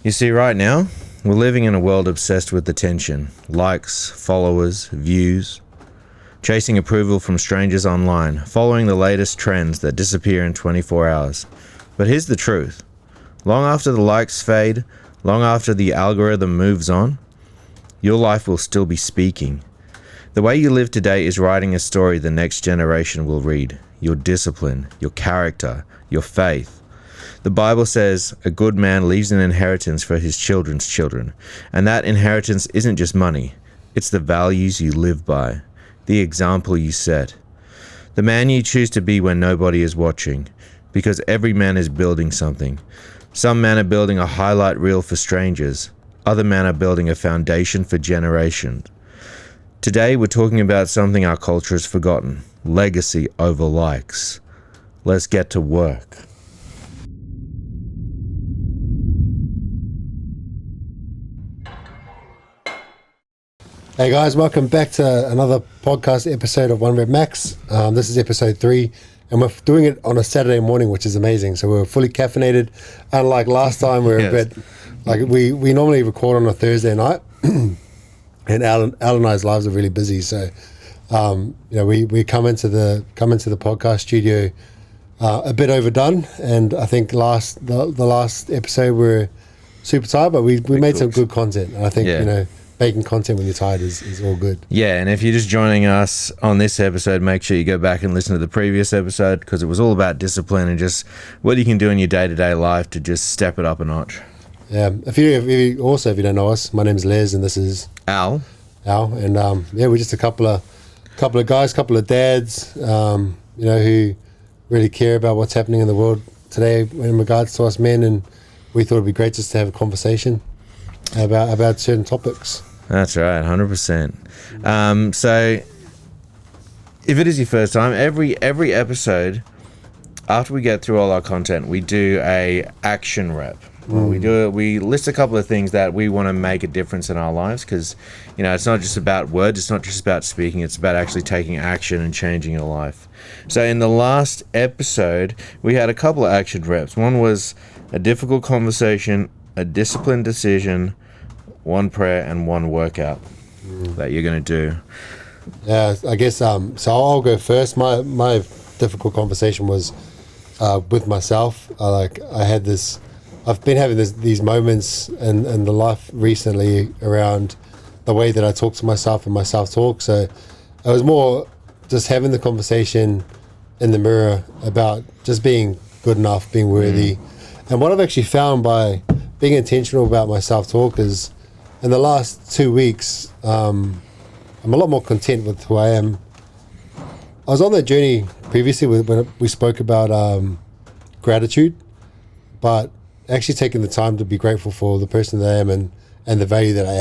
You see, right now, we're living in a world obsessed with attention, likes, followers, views, chasing approval from strangers online, following the latest trends that disappear in 24 hours. But here's the truth. Long after the likes fade, long after the algorithm moves on, your life will still be speaking. The way you live today is writing a story the next generation will read. Your discipline, your character, your faith. The Bible says a good man leaves an inheritance for his children's children, and that inheritance isn't just money, it's the values you live by, the example you set, the man you choose to be when nobody is watching, because every man is building something. Some men are building a highlight reel for strangers, other men are building a foundation for generations. Today we're talking about something our culture has forgotten, legacy over likes. Let's get to work. Hey guys, welcome back to another podcast episode of One Rep Max. This is episode 3, and we're doing it on a Saturday morning, which is amazing. So we're fully caffeinated, unlike last time. We're a bit like we normally record on a Thursday night, and Al and I's lives are really busy. So we come into the podcast studio a bit overdone, and I think the last episode we were super tired, but we made some good content. And I think making content when you're tired is all good. Yeah, and if you're just joining us on this episode, make sure you go back and listen to the previous episode, because it was all about discipline and just what you can do in your day-to-day life to just step it up a notch. Yeah, if you don't know us, my name's Les and this is Al, and we're just a couple of guys, couple of dads, who really care about what's happening in the world today in regards to us men, and we thought it'd be great just to have a conversation about certain topics. That's right, 100%. So if it is your first time, every episode, after we get through all our content, we do a action rep. We list a couple of things that we want to make a difference in our lives, because it's not just about words, it's not just about speaking, it's about actually taking action and changing your life. So in the last episode, we had a couple of action reps. One was a difficult conversation, a disciplined decision, one prayer, and one workout that you're going to do. Yeah, I guess so I'll go first. My difficult conversation was with myself. I've been having these moments in the life recently around the way that I talk to myself and my self-talk. So it was more just having the conversation in the mirror about just being good enough, being worthy. And what I've actually found by being intentional about my self-talk is, in the last 2 weeks, I'm a lot more content with who I am. I was on that journey previously when we spoke about gratitude, but actually taking the time to be grateful for the person that I am and the value that I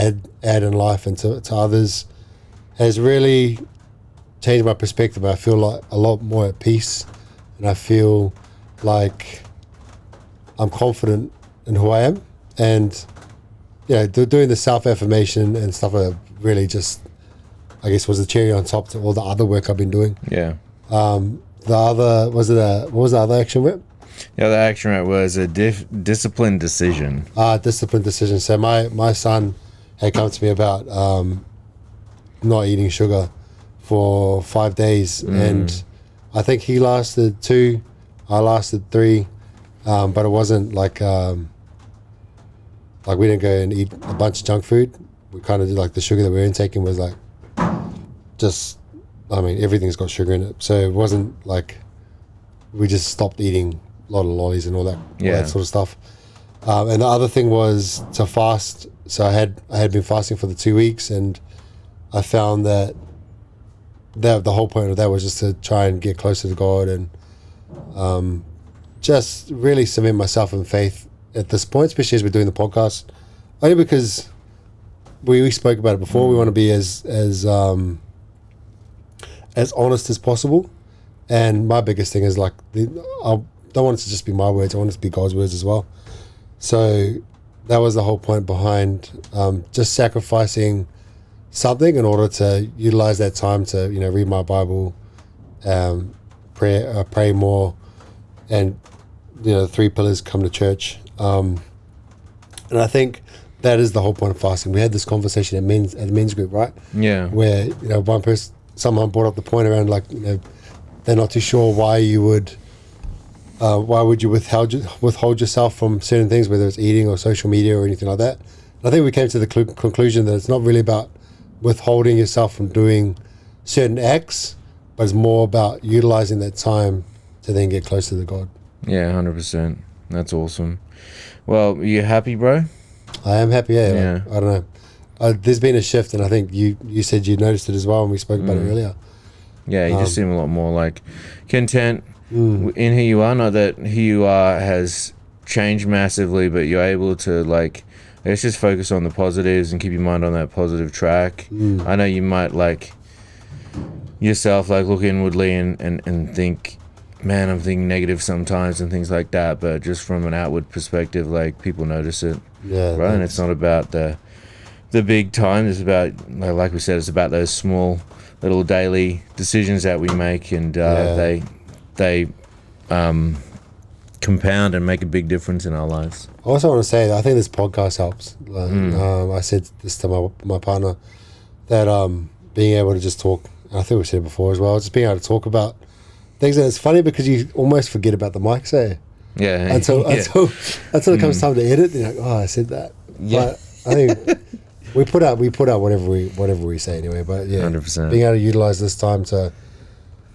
add in life and to others has really changed my perspective. I feel like a lot more at peace, and I feel like I'm confident in who I am. And doing the self-affirmation and stuff really just, I guess, was the cherry on top to all the other work I've been doing. Yeah. What was the other action rep? Yeah, the action rep was a disciplined decision. Disciplined decision. So my son had come to me about not eating sugar for 5 days, and I think he lasted 2, I lasted 3, but it wasn't like we didn't go and eat a bunch of junk food. We kind of did the sugar that we were intaking was everything's got sugar in it. So it wasn't like we just stopped eating a lot of lollies and all that sort of stuff. And the other thing was to fast. So I had been fasting for the 2 weeks, and I found that the whole point of that was just to try and get closer to God and just really cement myself in faith at this point, especially as we're doing the podcast, only because we spoke about it before. We want to be as honest as possible, and my biggest thing is I don't want it to just be my words. I want it to be God's words as well. So that was the whole point behind just sacrificing something in order to utilize that time to read my Bible, pray more, and 3 pillars: come to church, And I think that is the whole point of fasting. We had this conversation at the men's group, right? Yeah. Where, one person, someone brought up the point around like, they're not too sure why you would withhold yourself from certain things, whether it's eating or social media or anything like that. And I think we came to the conclusion that it's not really about withholding yourself from doing certain acts, but it's more about utilizing that time to then get closer to God. Yeah, 100%. That's awesome. Well, you happy, bro? I am happy. Yeah. I don't know. There's been a shift, and I think you said you noticed it as well, and we spoke about it earlier. Yeah, you just seem a lot more like content in who you are. Not that who you are has changed massively, but you're able to like, I guess, just focus on the positives and keep your mind on that positive track. I know you might like yourself like look inwardly and think, man, I'm thinking negative sometimes and things like that, but just from an outward perspective, like people notice it. Yeah. Right. And it's not about the big time. It's about, like we said, it's about those small little daily decisions that we make, and they compound and make a big difference in our lives. I also want to say that I think this podcast helps. I said this to my partner, that being able to just talk, and I think we said it before as well, just being able to talk about things. And it's funny because you almost forget about the mic, say. Yeah. Until it comes time to edit, you're like, oh, I said that. Yeah. But I think we put out whatever we say anyway. But yeah, 100%. being able to utilize this time to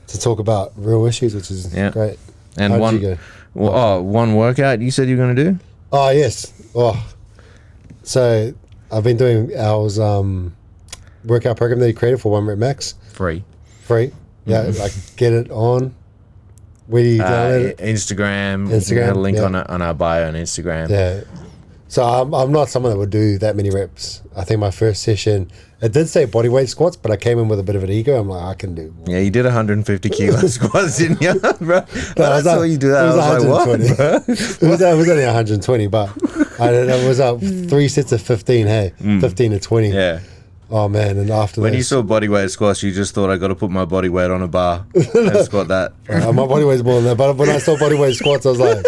talk about real issues, which is great. And How did you go? one workout you said you were going to do? Oh yes. So I've been doing our workout program that you created for 1 Rep Max. Free. Yeah, like get it on. Where do you download it? Instagram. Instagram, We had a link yeah. on our bio on Instagram. Yeah. So I'm not someone that would do that many reps. I think my first session, it did say bodyweight squats, but I came in with a bit of an ego. I'm like, I can do more. Yeah, you did 150 kilo squats, didn't you, bro? No, I saw you do that. It was I was like, what, 120. bro? It was only 120, but it was 3 sets of 15, 15 to 20. Yeah. Oh, man, and after When that... you saw bodyweight squats, you just thought, I got to put my body weight on a bar and squat that. my body weight's more than that, but when I saw bodyweight squats, I was like,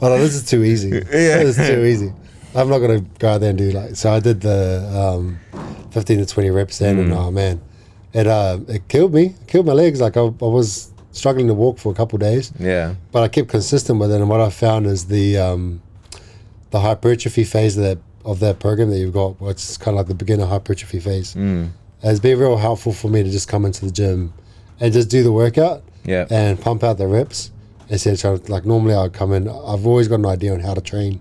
oh, no, this is too easy. Yeah. This is too easy. I'm not going to go out there and do so I did the 15 to 20 reps then, and oh, man, it killed me. It killed my legs. Like I was struggling to walk for a couple of days. Yeah. But I kept consistent with it, and what I found is the hypertrophy phase of that program that you've got, what's kind of like the beginner hypertrophy phase, has been real helpful for me to just come into the gym and just do the workout and pump out the reps instead of trying to, like, normally I'd come in, I've always got an idea on how to train.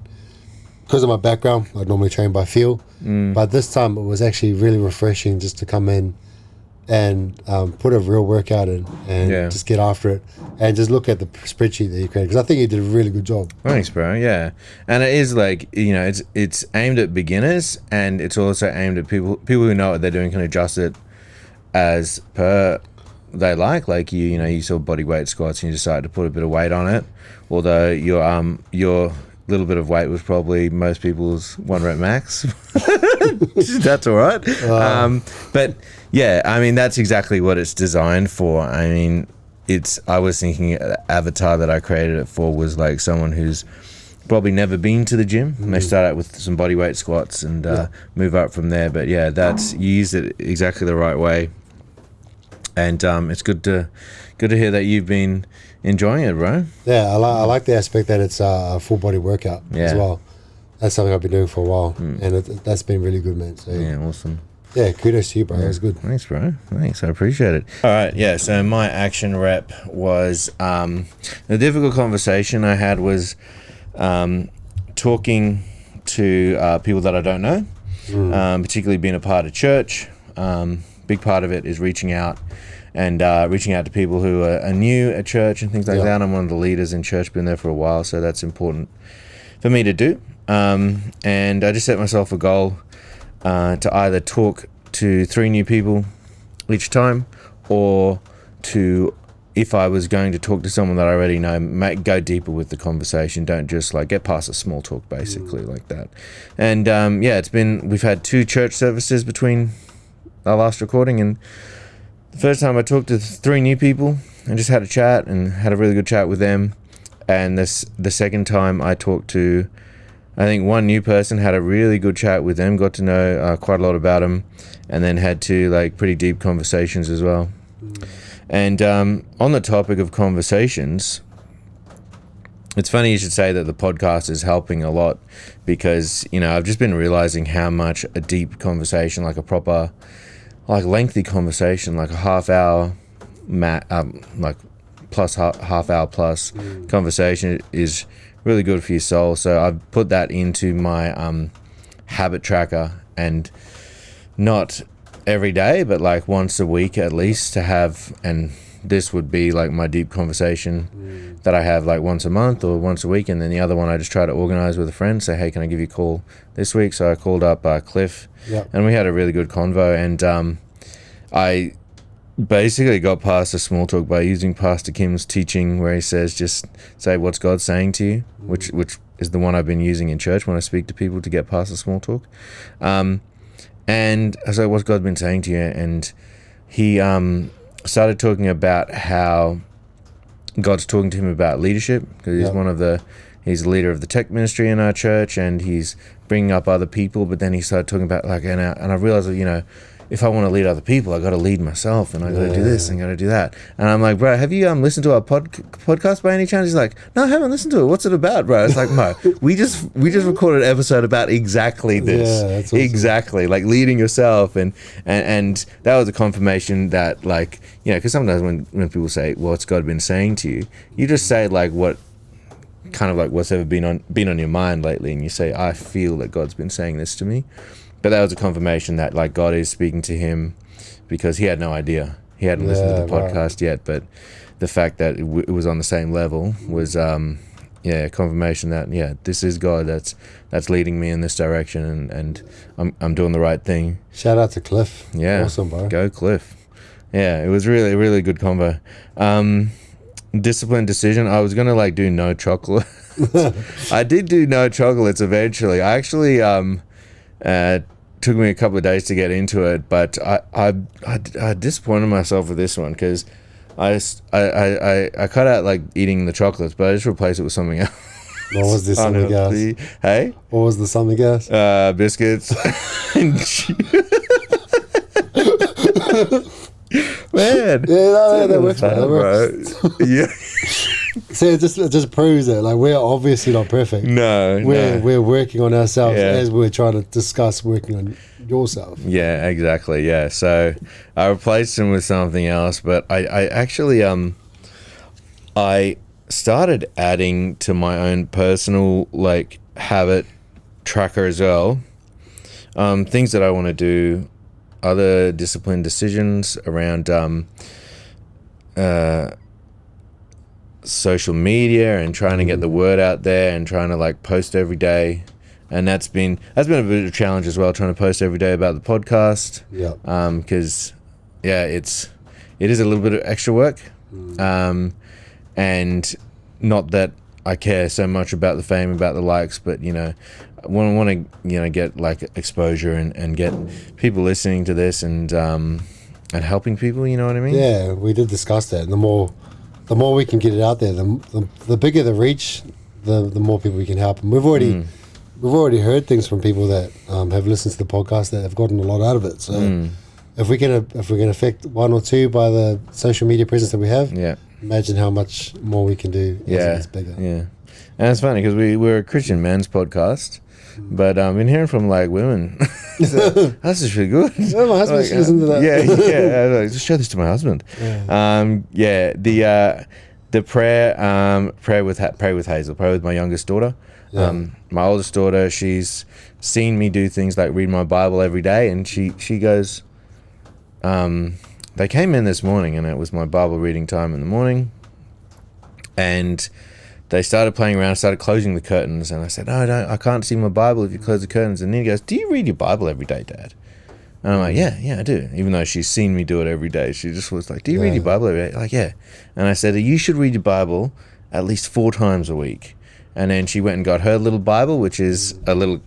Because of my background, I'd normally train by feel, but this time it was actually really refreshing just to come in and put a real workout in and just get after it and just look at the spreadsheet that you created, because I think you did a really good job. Thanks, bro. Yeah. And it is like, it's aimed at beginners, and it's also aimed at people who know what they're doing, can adjust it as per they like you saw body weight squats and you decided to put a bit of weight on it, although your little bit of weight was probably most people's 1 Rep Max. That's all right. But yeah, I mean, that's exactly what it's designed for. I mean, I was thinking avatar that I created it for was like someone who's probably never been to the gym, and they start out with some body weight squats and move up from there. But yeah, you used it exactly the right way, and it's good to hear that you've been enjoying it, bro. Yeah, I like the aspect that it's a full body workout as well. That's something I've been doing for a while, and that's been really good, man. So yeah, awesome. Yeah, kudos to you, bro. That was good. Thanks, bro. Thanks, I appreciate it. All right, yeah. So my action rep was the difficult conversation I had was talking to people that I don't know, particularly being a part of church. Big part of it is reaching out to people who are new at church and things like that. I'm one of the leaders in church, been there for a while, so that's important for me to do. And I just set myself a goal to either talk to 3 new people each time, or to, if I was going to talk to someone that I already know, go deeper with the conversation. Don't just like get past the small talk, basically, like that. And we've had 2 church services between our last recording, and the first time I talked to 3 new people and just had a chat and had a really good chat with them. And the second time I talked to I think one new person had a really good chat with them, got to know quite a lot about them, and then had two like pretty deep conversations as well. And on the topic of conversations, it's funny you should say that the podcast is helping a lot, because, you know, I've just been realizing how much a deep conversation, like a proper, like lengthy conversation, like a half hour, like plus half hour plus conversation is really good for your soul. So I've put that into my habit tracker, and not every day, but like once a week at least to have, and this would be like my deep conversation that I have like once a month or once a week, and then the other one I just try to organize with a friend, say, hey, can I give you a call this week? So I called up Cliff, and we had a really good convo, and I basically got past the small talk by using Pastor Kim's teaching where he says, just say, what's God saying to you, which is the one I've been using in church when I speak to people to get past the small talk. And I said, what's God been saying to you? And he started talking about how God's talking to him about leadership, because he's the leader of the tech ministry in our church, and he's bringing up other people. But then he started talking about like, and I realized that, you know, if I want to lead other people, I got to lead myself, and I got to do this and got to do that. And I'm like, bro, have you listened to our podcast by any chance? He's like, no, I haven't listened to it. What's it about, bro? It's like, no, we just recorded an episode about exactly this. Yeah, that's awesome. Exactly, like leading yourself, and that was a confirmation that, like, you know, because sometimes when people say, well, what's God been saying to you, you just say like what kind of like what's ever been on your mind lately, and you say, I feel that God's been saying this to me. But that was a confirmation that like God is speaking to him, because he had no idea. He hadn't listened to the podcast yet, but the fact that it was on the same level was confirmation that this is God that's leading me in this direction, and I'm doing the right thing. Shout out to Cliff. Yeah, awesome, bro. Go Cliff. Yeah, it was really, really good convo. Disciplined decision. I was gonna like do no chocolate. I did do no chocolates eventually. I actually took me a couple of days to get into it, but I disappointed myself with this one, because I cut out like eating the chocolates, but I just replaced it with something else. What was this something else? Hey? What was the something else? Biscuits. Man. Yeah, that works, man. That works. Yeah. See, it just proves it. Like, we're obviously not perfect. We're working on ourselves as we're trying to discuss working on yourself. Yeah, exactly. Yeah. So I replaced them with something else, but I actually I started adding to my own personal like habit tracker as well. Things that I want to do, other disciplined decisions around social media, and trying to get the word out there, and trying to like post every day. And that's been a bit of a challenge as well, trying to post every day about the podcast. Yeah. Because it is a little bit of extra work. And not that I care so much about the fame, about the likes, but, you know, I want to, you know, get like exposure and get people listening to this, and helping people, you know what I mean? Yeah, we did discuss that. And the more we can get it out there, the bigger the reach, the more people we can help. And we've already heard things from people that have listened to the podcast that have gotten a lot out of it. So if we can affect one or two by the social media presence that we have, imagine how much more we can do as it gets bigger. Yeah. And it's funny because we're a Christian men's podcast, but I've been hearing from like women. So, that's just really good. Yeah, my husband should listen to that. Yeah. Just show this to my husband. The prayer with Hazel, pray with my youngest daughter. My oldest daughter, she's seen me do things like read my Bible every day, and she goes, they came in this morning, and it was my Bible reading time in the morning, and they started playing around, started closing the curtains, and I said, no, I can't see my Bible if you close the curtains. And then he goes, do you read your Bible every day, Dad? And I'm like, yeah, I do. Even though she's seen me do it every day, she just was like, do you read your Bible every day? Like, yeah. And I said, you should read your Bible at least 4 times a week. And then she went and got her little Bible, which is a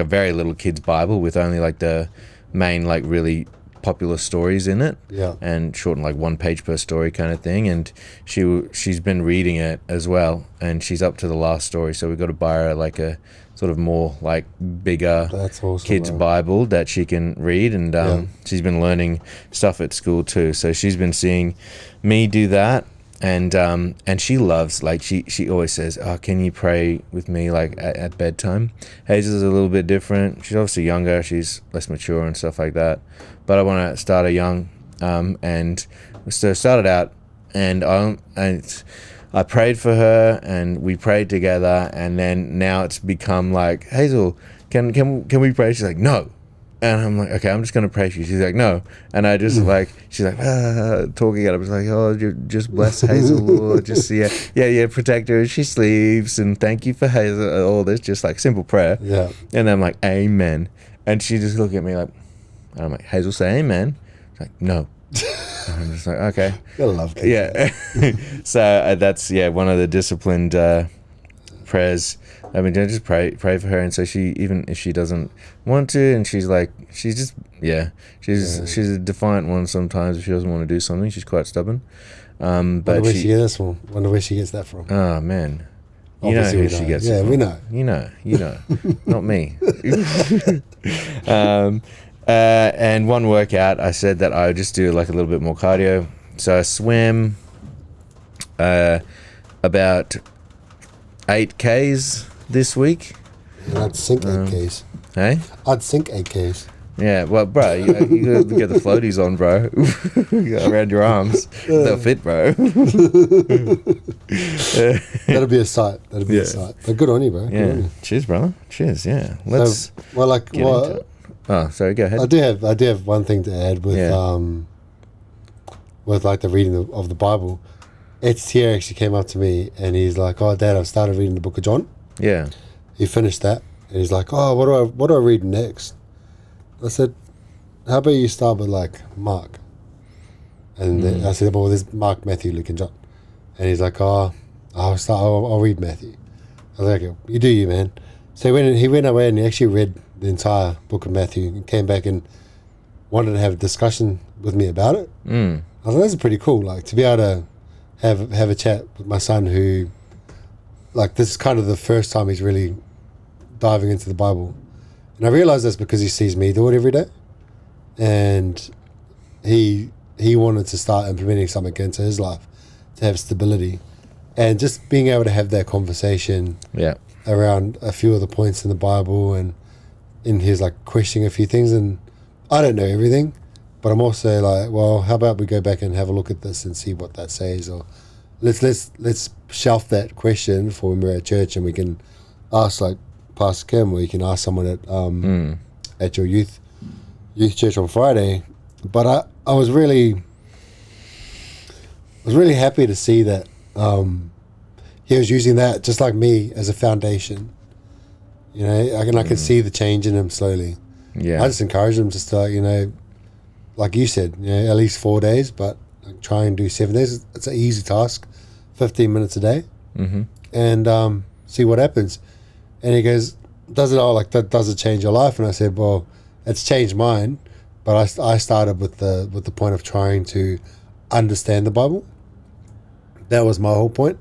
very little kid's Bible with only like the main like really popular stories in it, and shortened like 1 page per story kind of thing. And she's been reading it as well, and she's up to the last story. So we got to buy her like sort of more like bigger That's awesome, kids' bro. Bible that she can read, and Yeah. she's been learning stuff at school too. So she's been seeing me do that, and she loves, like, she always says, "Oh, can you pray with me like at bedtime?" Hazel's a little bit different. She's obviously younger. She's less mature and stuff like that. But I want to start her young, and so started out, and I prayed for her, and we prayed together, and then now it's become like, Hazel, can we pray? She's like, no. And I'm like, okay, I'm just going to pray for you. She's like, no. And I just like, she's like, talking, and I was like, oh, just bless Hazel, Lord. Just, yeah, protect her as she sleeps, and thank you for Hazel, all this, just like simple prayer. Yeah. And I'm like, amen. And she just looked at me like, and I'm like, Hazel, say amen. She's like, no. And I'm just like, okay. Gotta love kids. Yeah. So that's, one of the disciplined prayers. I mean, just pray for her. And so she, even if she doesn't want to, and she's just, she's a defiant one sometimes. If she doesn't want to do something, she's quite stubborn. Wonder where she gets from. Wonder where she gets that from. Oh, man. You Obviously know we who she know. gets Yeah, it from. we know. You know. Not me. And one workout, I said that I would just do like a little bit more cardio. So I swim about 8Ks this week. And I'd sink 8Ks. Hey? I'd sink 8Ks. Yeah, well, bro, you gotta get the floaties on, bro. Around your arms. They'll fit, bro. That'll be a sight. That'll be a sight. But good on you, bro. Good on Yeah. you. Cheers, brother. Cheers, yeah. Let's So, well, like, get into it. Oh, sorry, go ahead. I do have one thing to add with like the reading of the Bible. Etier actually came up to me and he's like, "Oh, Dad, I've started reading the Book of John." Yeah. He finished that and he's like, "Oh, what do I read next?" I said, "How about you start with like Mark?" And then I said, "Well, there's Mark, Matthew, Luke, and John." And he's like, "Oh, I'll read Matthew." I was like, "Okay, you do you, man." So he went away and he actually read the entire book of Matthew and came back and wanted to have a discussion with me about it. I was like, that's pretty cool, like to be able to have a chat with my son who, like, this is kind of the first time he's really diving into the Bible. And I realized that's because he sees me do it every day. And he wanted to start implementing something into his life to have stability. And just being able to have that conversation Yeah. around a few of the points in the Bible, and in his like questioning a few things. And I don't know everything, but I'm also like, well, how about we go back and have a look at this and see what that says, or let's shelf that question for when we're at church and we can ask like Pastor Kim, or you can ask someone at your youth church on Friday. But I was really happy to see that he was using that just like me as a foundation. You know, I can see the change in him slowly. Yeah. I just encourage him just to, you know, like you said, you know, at least 4 days, but like, try and do 7 days. It's an easy task, 15 minutes a day, and see what happens. And he goes, does it change your life? And I said, well, it's changed mine, but I started with the point of trying to understand the Bible. That was my whole point.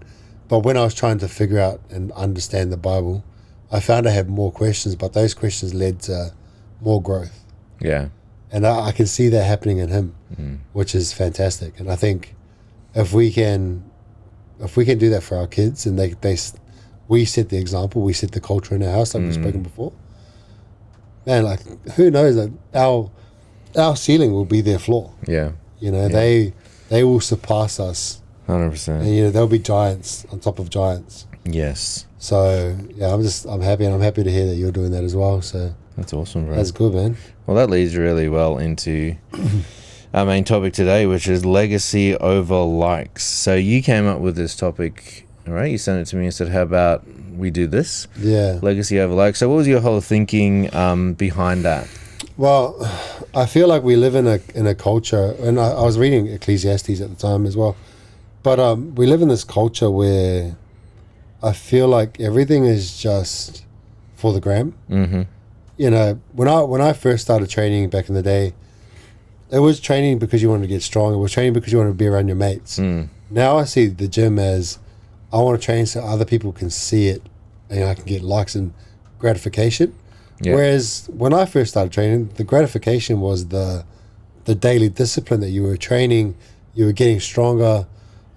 But when I was trying to figure out and understand the Bible, I found I had more questions, but those questions led to more growth. Yeah. And I can see that happening in him, which is fantastic. And I think if we can do that for our kids, and we set the example, we set the culture in our house, like we've spoken before, man, like who knows that our ceiling will be their floor. Yeah. You know, they will surpass us, 100%. and you know, they'll be giants on top of giants. Yes. So yeah, I'm happy, and I'm happy to hear that you're doing that as well. So That's awesome, bro. that's good, man. Well, that leads really well into our main topic today, which is legacy over likes. So you came up with this topic, all right? You sent it to me and said, how about we do this? Yeah. Legacy over likes. So what was your whole thinking behind that? Well, I feel like we live in a culture, and I was reading Ecclesiastes at the time as well, but we live in this culture where I feel like everything is just for the gram. Mm-hmm. You know, when I first started training back in the day, it was training because you wanted to get strong. It was training because you wanted to be around your mates. Now I see the gym as I want to train so other people can see it, and I can get likes and gratification. Yeah. Whereas when I first started training, the gratification was the daily discipline that you were training, you were getting stronger.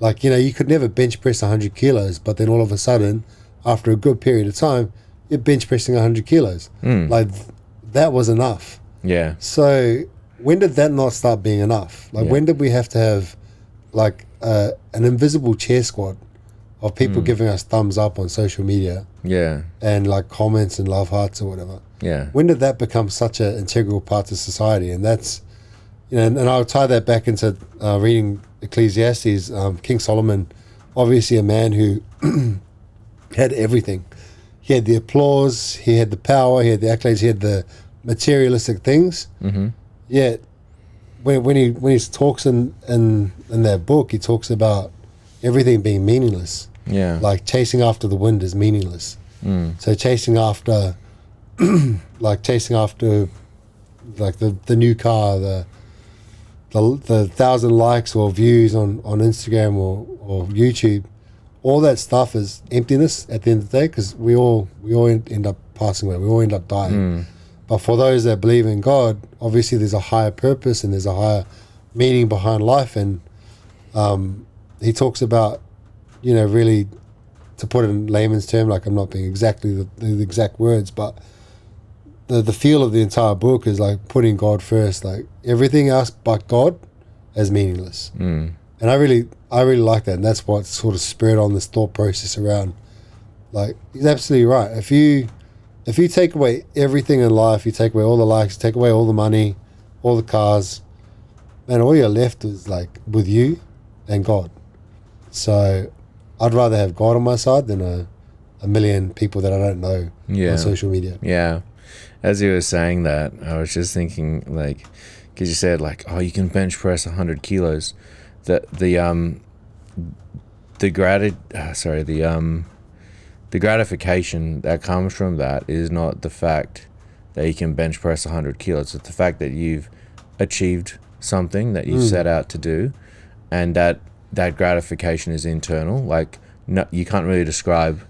Like, you could never bench press 100 kilos, but then all of a sudden, after a good period of time, you're bench pressing 100 kilos. Like, that was enough. Yeah. So when did that not start being enough? Like, when did we have to have, like, an invisible cheer squad of people giving us thumbs up on social media Yeah. and, like, comments and love hearts or whatever? Yeah. When did that become such an integral part of society? And that's, and I'll tie that back into reading Ecclesiastes. King Solomon, obviously a man who had everything. He had the applause, he had the power, he had the accolades, he had the materialistic things. Yet when he talks in that book, he talks about everything being meaningless. Yeah. Like chasing after the wind is meaningless. So chasing after like the new car, the 1,000 likes or views on Instagram or YouTube, all that stuff is emptiness at the end of the day, because we all end up passing away. We all end up dying. But for those that believe in God, obviously there's a higher purpose and there's a higher meaning behind life. And he talks about, really, to put it in layman's term, like I'm not being exactly the exact words, but the feel of the entire book is like putting God first. Like everything else but God is meaningless. And I really like that, and that's what sort of spurred on this thought process around. Like, he's absolutely right. If you take away everything in life, you take away all the likes, take away all the money, all the cars, man, all you're left is like with you and God. So I'd rather have God on my side than a million people that I don't know on social media. Yeah. As you were saying that, I was just thinking, like, because you said, like, oh, you can bench press 100 kilos. The gratification that comes from that is not the fact that you can bench press 100 kilos. It's the fact that you've achieved something that you set out to do, and that gratification is internal. Like, no, you can't really describe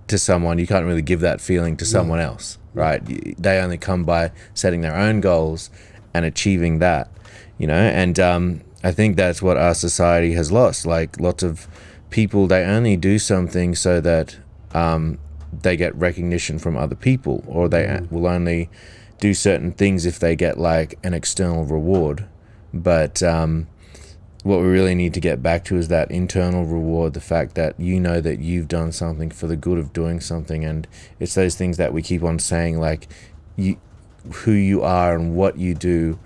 to someone, you can't really give that feeling to someone else, right? They only come by setting their own goals and achieving that, and I think that's what our society has lost. Like, lots of people, they only do something so that they get recognition from other people, or they will only do certain things if they get like an external reward. But what we really need to get back to is that internal reward, the fact that that you've done something for the good of doing something. And it's those things that we keep on saying, like who you are and what you do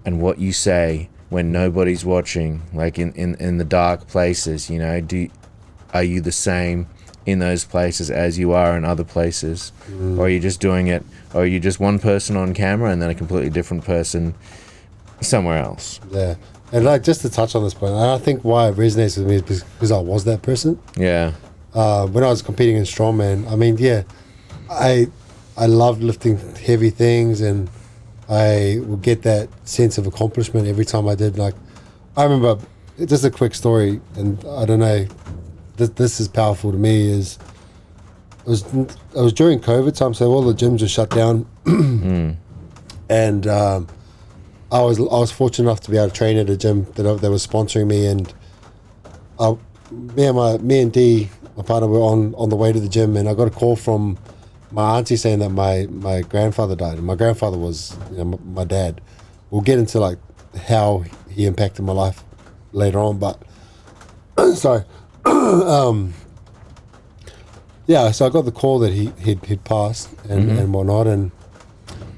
and what you say when nobody's watching, like in the dark places. Are you the same in those places as you are in other places? Or are you just doing it, or are you just one person on camera and then a completely different person somewhere else? Yeah. And like, just to touch on this point, I think why it resonates with me is because I was that person. Yeah. When I was competing in strongman, I mean, I loved lifting heavy things, and I would get that sense of accomplishment every time I did. Like, I remember, just a quick story, and I don't know, this is powerful to me, it was during COVID time, so all the gyms were shut down. And I was fortunate enough to be able to train at a gym that was sponsoring me, and me and Dee, my partner, were on the way to the gym, and I got a call from my auntie saying that my grandfather died. And my grandfather was my dad. We'll get into like how he impacted my life later on, but sorry. So I got the call that he'd passed and whatnot, and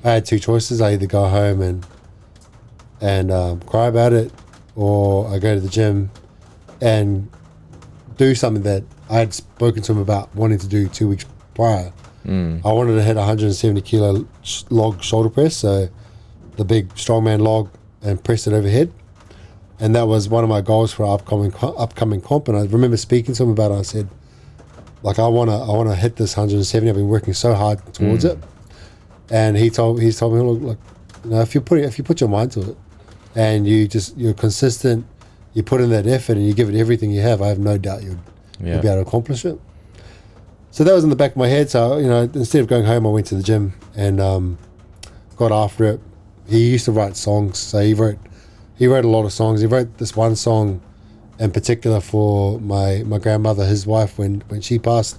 I had two choices. I either go home and cry about it, or I go to the gym and do something that I had spoken to him about wanting to do 2 weeks prior. I wanted to hit 170 kilo log shoulder press, so the big strongman log, and press it overhead. And that was one of my goals for upcoming comp. And I remember speaking to him about it. I said, like, I wanna hit this 170. I've been working so hard towards it. And he's told me, look, if you put your mind to it, and you're consistent, you put in that effort, and you give it everything you have, I have no doubt you'll be able to accomplish it. So that was in the back of my head. So, you know, instead of going home, I went to the gym and got after it. He used to write songs. So he wrote a lot of songs. He wrote this one song in particular for my grandmother, his wife, when she passed.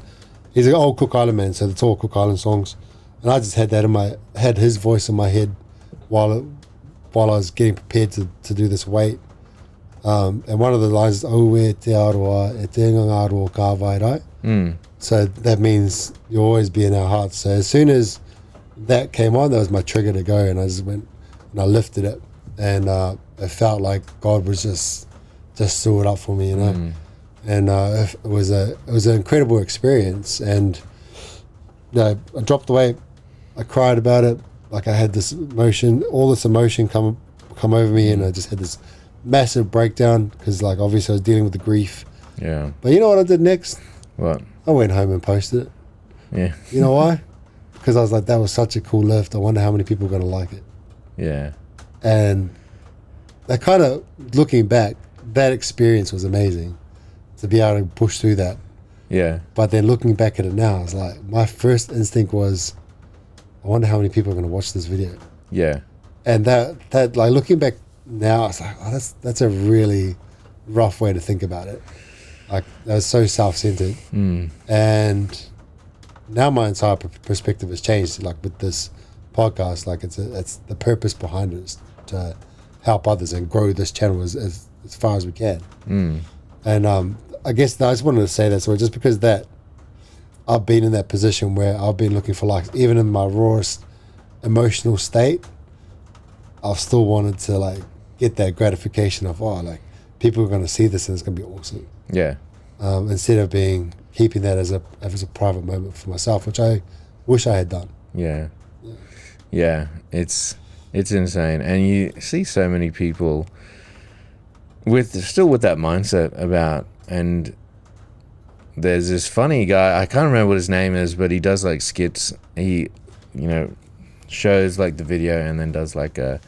He's an old Cook Island man, so it's all Cook Island songs. And I just had that had his voice in my head while I was getting prepared to do this weight. And one of the lines is, "O e te aroa, e te ngangaro ka vai rai." So that means you'll always be in our hearts. So as soon as that came on, that was my trigger to go, and I just went and I lifted it, and it felt like God was just threw it up for me, you know. And it was an incredible experience. And you know, I dropped the weight, I cried about it, like I had this emotion, all this emotion come over me, and I just had this massive breakdown because, like, obviously I was dealing with the grief. Yeah. But you know what I did next? What? I went home and posted it. Yeah. You know why? Because I was like, that was such a cool lift. I wonder how many people are going to like it. Yeah. And that kind of, looking back, that experience was amazing to be able to push through that. Yeah. But then looking back at it now, it's like, my first instinct was, I wonder how many people are going to watch this video. Yeah. And that like, looking back now, it's like, oh, that's a really rough way to think about it. Like, that was so self-centered. And now my entire perspective has changed. Like, with this podcast, like, it's the purpose behind it is to help others and grow this channel as far as we can. And I guess I just wanted to say that, so just because that I've been in that position where I've been looking for likes, even in my rawest emotional state, I've still wanted to, like, get that gratification of, oh, like, people are going to see this and it's going to be awesome. Yeah. Instead of keeping that as a private moment for myself, which I wish I had done. Yeah. Yeah. It's insane. And you see so many people still with that mindset about, and there's this funny guy, I can't remember what his name is, but he does like skits. He, you know, shows like the video and then does like a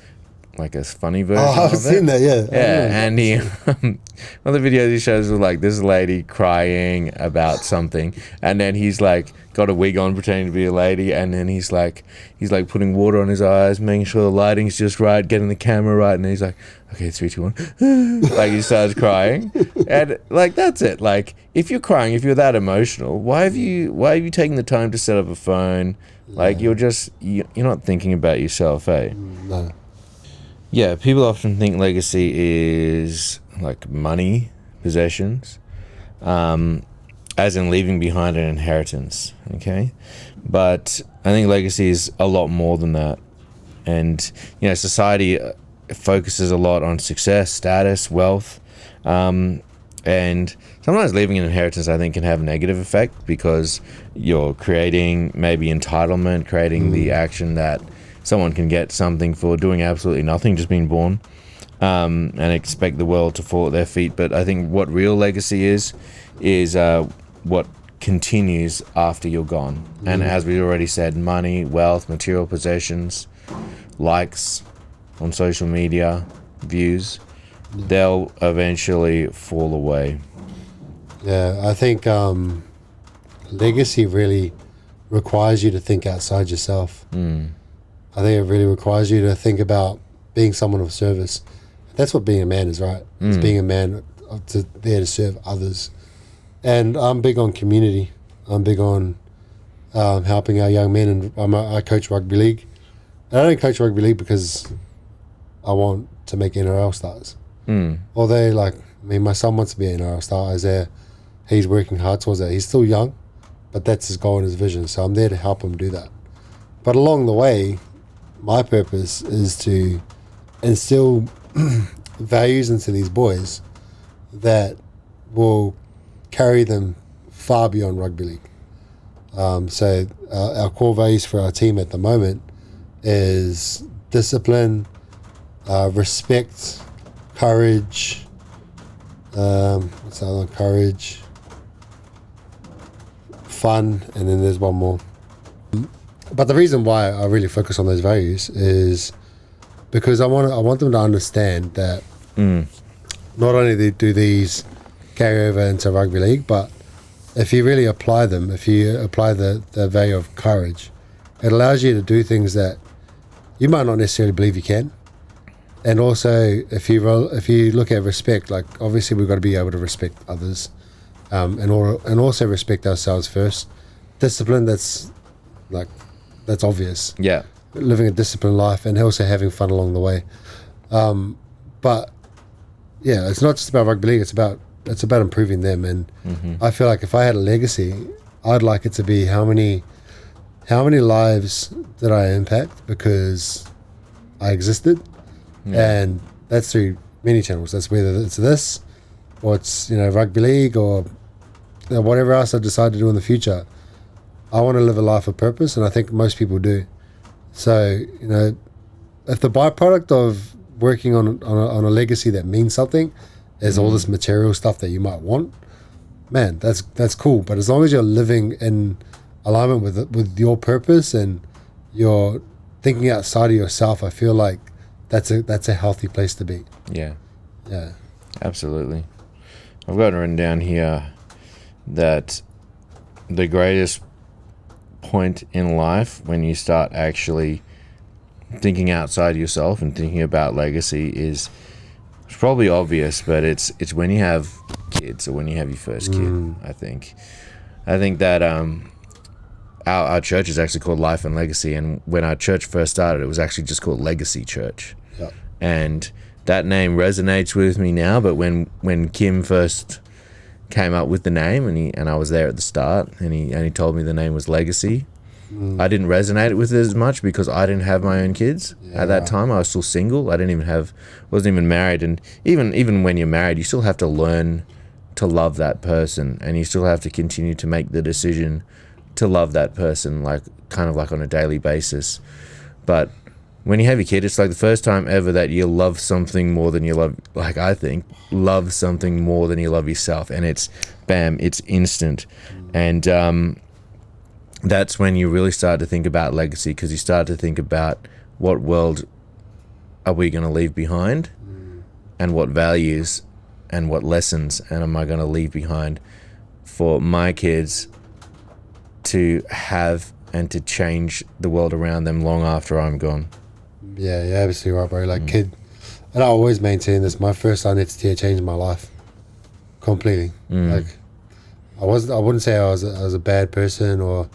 funny version of it. I've seen that, yeah. Yeah, and he, one of the videos he shows was like this lady crying about something, and then he's like got a wig on pretending to be a lady, and then he's like putting water on his eyes, making sure the lighting's just right, getting the camera right, and then he's like, okay, 3, 2, 1, like he starts crying, and like that's it. Like, if you're crying, if you're that emotional, why have you taken the time to set up a phone? Like, you're not thinking about yourself, eh? No. Yeah, people often think legacy is like money, possessions, as in leaving behind an inheritance, okay? But I think legacy is a lot more than that. And, you know, society focuses a lot on success, status, wealth, and sometimes leaving an inheritance, I think, can have a negative effect because you're creating maybe entitlement, creating the action that someone can get something for doing absolutely nothing, just being born, and expect the world to fall at their feet. But I think what real legacy is what continues after you're gone. And as we already said, money, wealth, material possessions, likes on social media, views, they'll eventually fall away. Yeah, I think legacy really requires you to think outside yourself. I think it really requires you to think about being someone of service. That's what being a man is, right? It's being a man there to serve others. And I'm big on community. I'm big on helping our young men. And I coach rugby league. And I don't coach rugby league because I want to make NRL stars. Although, like, I mean, my son wants to be an NRL star. Isaiah, he's working hard towards that. He's still young, but that's his goal and his vision. So I'm there to help him do that. But along the way, my purpose is to instill values into these boys that will carry them far beyond rugby league. So our core values for our team at the moment is discipline, respect, courage. What's the other one? Courage, fun, and then there's one more. But the reason why I really focus on those values is because I want them to understand that not only do these carry over into rugby league, but if you really apply them, if you apply the value of courage, it allows you to do things that you might not necessarily believe you can. And also, if you look at respect, like obviously we've got to be able to respect others, and also respect ourselves first. Discipline, that's obvious. Yeah. Living a disciplined life and also having fun along the way. But yeah, it's not just about rugby league. It's about improving them. And I feel like if I had a legacy, I'd like it to be how many lives did I impact because I existed. And that's through many channels. That's whether it's this or it's rugby league or whatever else I decide to do in the future. I want to live a life of purpose, and I think most people do. So if the byproduct of working on a legacy that means something is all this material stuff that you might want, man, that's cool. But as long as you're living in alignment with your purpose and you're thinking outside of yourself, I feel like that's a healthy place to be. Yeah. Yeah. Absolutely. I've got it written down here that the greatest point in life when you start actually thinking outside yourself and thinking about legacy is, it's probably obvious, but it's when you have kids or when you have your first kid. I think that our church is actually called Life and Legacy, and when our church first started, it was actually just called Legacy Church. Yeah. And that name resonates with me now, but when Kim first came up with the name and I was there at the start and he told me the name was Legacy, I didn't resonate with it as much because I didn't have my own kids at that time. I was still single. Wasn't even married. And even when you're married, you still have to learn to love that person, and you still have to continue to make the decision to love that person, like kind of like on a daily basis. But when you have your kid, it's like the first time ever that you love something more than you love, like I think, love something more than you love yourself. And it's instant. And that's when you really start to think about legacy, because you start to think about what world are we going to leave behind, and what values and what lessons am I going to leave behind for my kids to have and to change the world around them long after I'm gone. Yeah, you're absolutely right, bro. Like kid, and I always maintain this. My first identity changed my life completely. Like I wouldn't say I was a bad person, or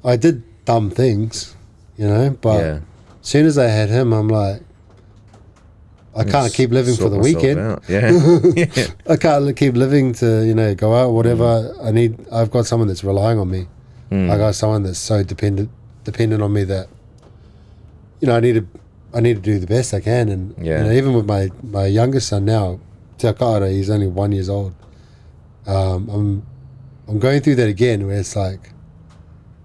I did dumb things, but as soon as I had him, I'm like, I can't keep living for the weekend. Yeah. I can't keep living to, go out, whatever. I've got someone that's relying on me. I got someone that's so dependent on me that, I need to do the best I can. And even with my youngest son now, Takara, he's only 1 year old. I'm going through that again, where it's like,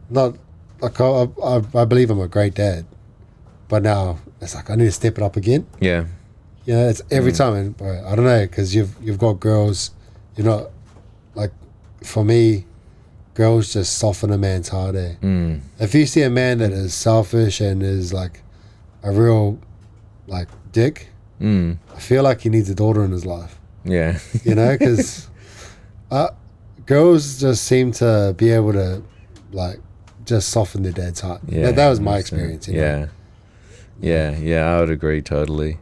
not like I believe I'm a great dad, but now it's like I need to step it up again. Yeah. It's every time, and I don't know, because you've got girls. You're not like, for me, girls just soften a man's heart. If you see a man that is selfish and is like a real like dick, I feel like he needs a daughter in his life. Yeah. Because girls just seem to be able to like just soften their dad's heart. Yeah, that was my experience. Yeah, I would agree totally.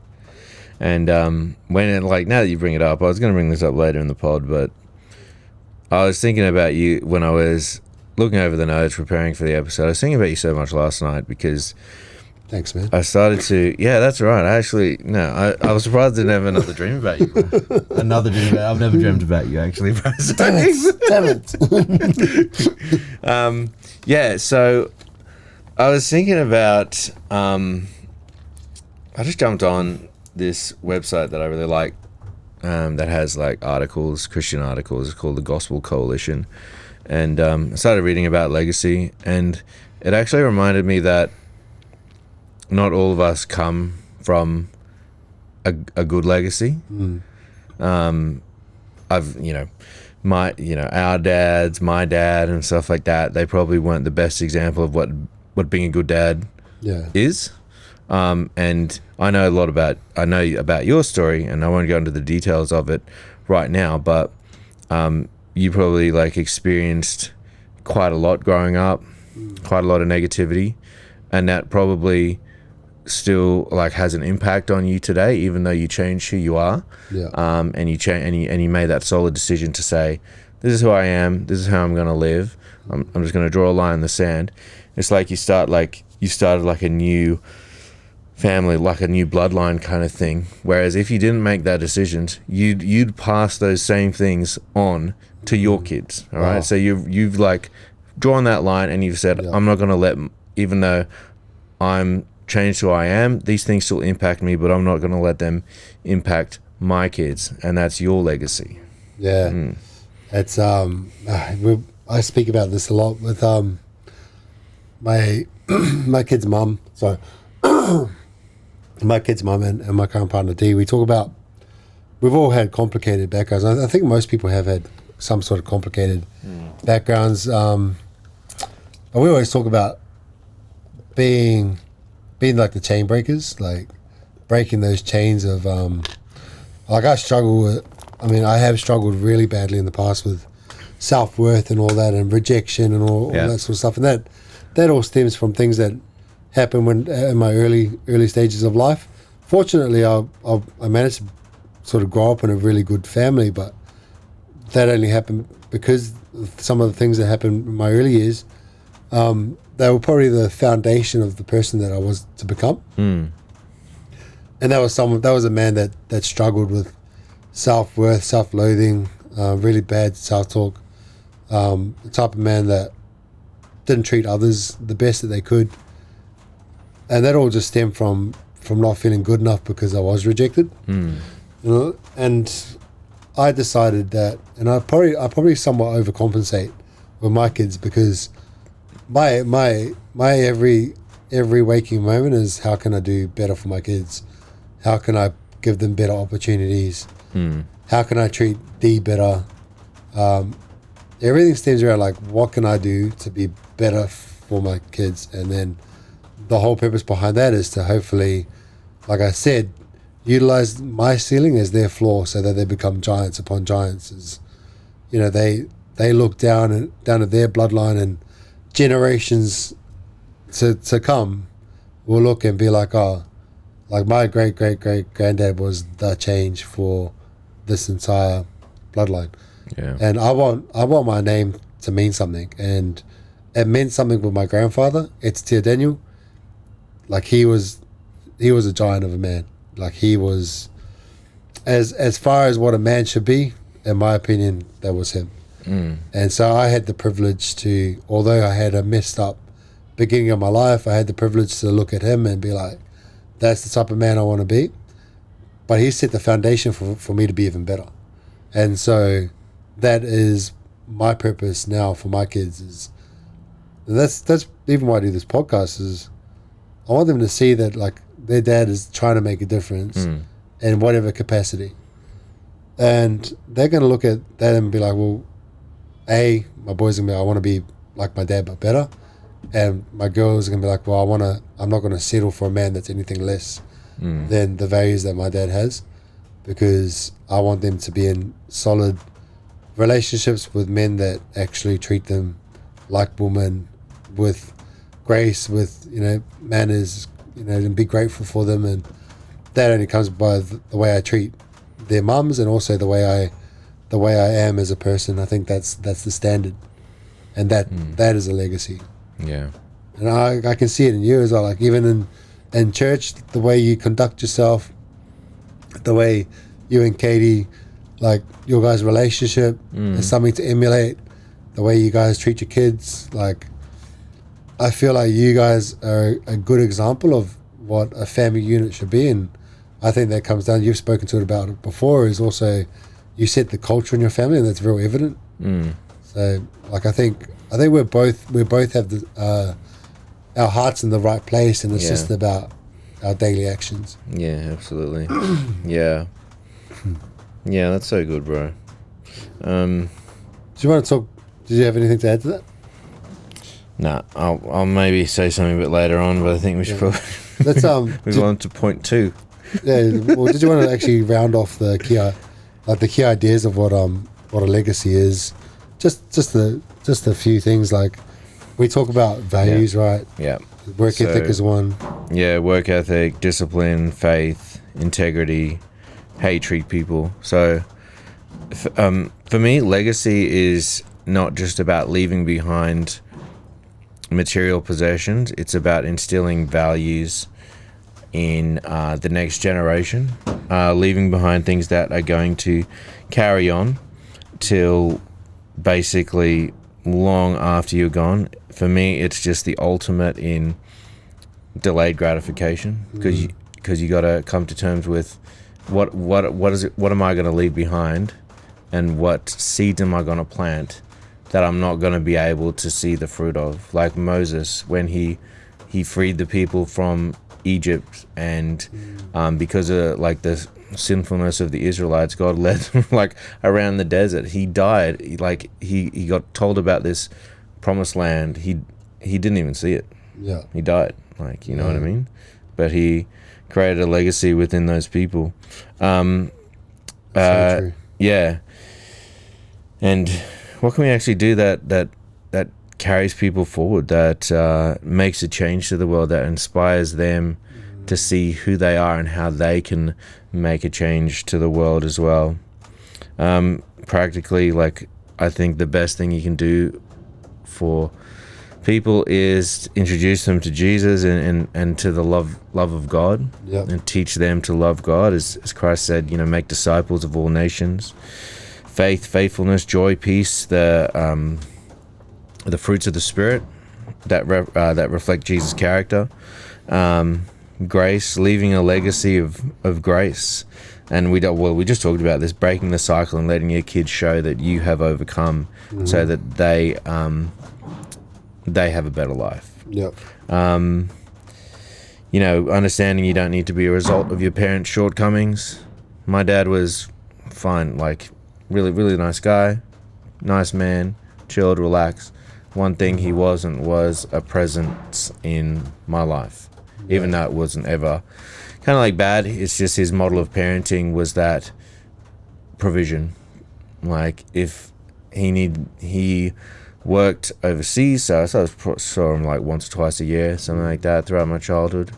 And now that you bring it up, I was going to bring this up later in the pod, but I was thinking about you when I was looking over the notes preparing for the episode. I was thinking about you so much last night because thanks, man. I started to, that's right. I was surprised I didn't have another dream about you, bro. Another dream about, I've never dreamed about you, actually, bro. Damn it. So I was thinking about, I just jumped on this website that I really like, that has like articles, Christian articles. It's called the Gospel Coalition. And I started reading about legacy, and it actually reminded me that not all of us come from a good legacy. Our dads, my dad and stuff like that, they probably weren't the best example of what being a good dad is. And I know about your story, and I won't go into the details of it right now, but you probably like experienced quite a lot growing up, quite a lot of negativity, and that probably still like has an impact on you today, even though you changed who you are. Yeah. And you made that solid decision to say, this is who I am, this is how I'm going to live. I'm just going to draw a line in the sand. It's like you started like a new family, like a new bloodline kind of thing. Whereas if you didn't make that decision, you'd pass those same things on to your kids. All right. Wow. So you've like drawn that line, and you've said, I'm not going to let, even though I'm changed who I am, these things still impact me, but I'm not going to let them impact my kids. And that's your legacy. Yeah. It's I speak about this a lot with my kid's mum. So my kid's mum and my current partner D. We talk about, we've all had complicated backgrounds. I think most people have had some sort of complicated backgrounds. But we always talk about being like the chain breakers, like breaking those chains of like I have struggled really badly in the past with self-worth and all that, and rejection and all that sort of stuff, and that all stems from things that happened when in my early stages of life. Fortunately, I managed to sort of grow up in a really good family, but that only happened because of some of the things that happened in my early years. They were probably the foundation of the person that I was to become. And that was a man that struggled with self-worth, self-loathing, really bad self-talk. The type of man that didn't treat others the best that they could. And that all just stemmed from not feeling good enough because I was rejected. You know, and I decided that, and I probably somewhat overcompensate with my kids, because my every waking moment is, how can I do better for my kids? How can I give them better opportunities? How can I treat D better? Everything stems around like, what can I do to be better for my kids? And then the whole purpose behind that is to hopefully, like I said, utilize my ceiling as their floor, so that they become giants upon giants. As you know, they look down at their bloodline, and generations to come will look and be like, oh, like my great granddad was the change for this entire bloodline. Yeah. And I want my name to mean something, and it meant something with my grandfather. It's Tia Daniel. Like he was a giant of a man. Like he was, as far as what a man should be, in my opinion, that was him. And so I had the privilege to, although I had a messed up beginning of my life, I had the privilege to look at him and be like, that's the type of man I want to be. But he set the foundation for me to be even better. And so that is my purpose now for my kids. Is that's even why I do this podcast, is I want them to see that like their dad is trying to make a difference in whatever capacity. And they're going to look at that and be like, well, my boys are going to be, I want to be like my dad but better. And my girls are going to be like, well, I'm not going to settle for a man that's anything less than the values that my dad has, because I want them to be in solid relationships with men that actually treat them like women, with grace, with, you know, manners, you know, and be grateful for them. And that only comes by the way I treat their mums, and also the way I am as a person. I think that's the standard, and that is a legacy. Yeah. And I can see it in you as well. Like even in church, the way you conduct yourself, the way you and Katie, like your guys' relationship is something to emulate. The way you guys treat your kids, like I feel like you guys are a good example of what a family unit should be. And I think that comes down, you've spoken to it about it before, is also you set the culture in your family, and that's real evident. So like I think we both have our hearts in the right place, and it's just about our daily actions. Yeah, absolutely. Yeah, that's so good, bro. Do you want to talk? Did you have anything to add to that? Nah, I'll maybe say something a bit later on, but I think we should probably let's move on to point 2. Yeah. Well, did you want to actually round off the key ideas of what a legacy is? just a few things. Like we talk about values, right? Yeah. Work ethic is one. Yeah, work ethic, discipline, faith, integrity, how you treat people. So, for me, legacy is not just about leaving behind material possessions. It's about instilling values in the next generation, leaving behind things that are going to carry on till basically long after you're gone. For me, it's just the ultimate in delayed gratification, because you got to come to terms with what am I going to leave behind, and what seeds am I going to plant that I'm not going to be able to see the fruit of. Like Moses, when he freed the people from Egypt, and because of like the sinfulness of the Israelites, God led them like around the desert. He died. He got told about this promised land. He didn't even see it. Yeah. He died. Like, you know what I mean? But he created a legacy within those people. So true. Yeah. And what can we actually do that carries people forward, that makes a change to the world, that inspires them to see who they are and how they can make a change to the world as well? Practically, like, I think the best thing you can do for people is introduce them to Jesus and to the love of God. Yep. And teach them to love God, as Christ said, make disciples of all nations. Faith, faithfulness, joy, peace, the fruits of the Spirit that reflect Jesus' character. Grace, leaving a legacy of grace. And we just talked about this, breaking the cycle and letting your kids show that you have overcome, so that they have a better life. Yep. Understanding you don't need to be a result of your parents' shortcomings. My dad was fine, like really, really nice guy, nice man, chilled, relaxed. One thing he wasn't was a presence in my life, even though it wasn't ever kind of like bad. It's just his model of parenting was that provision. Like if he worked overseas, so I saw him like once or twice a year, something like that, throughout my childhood.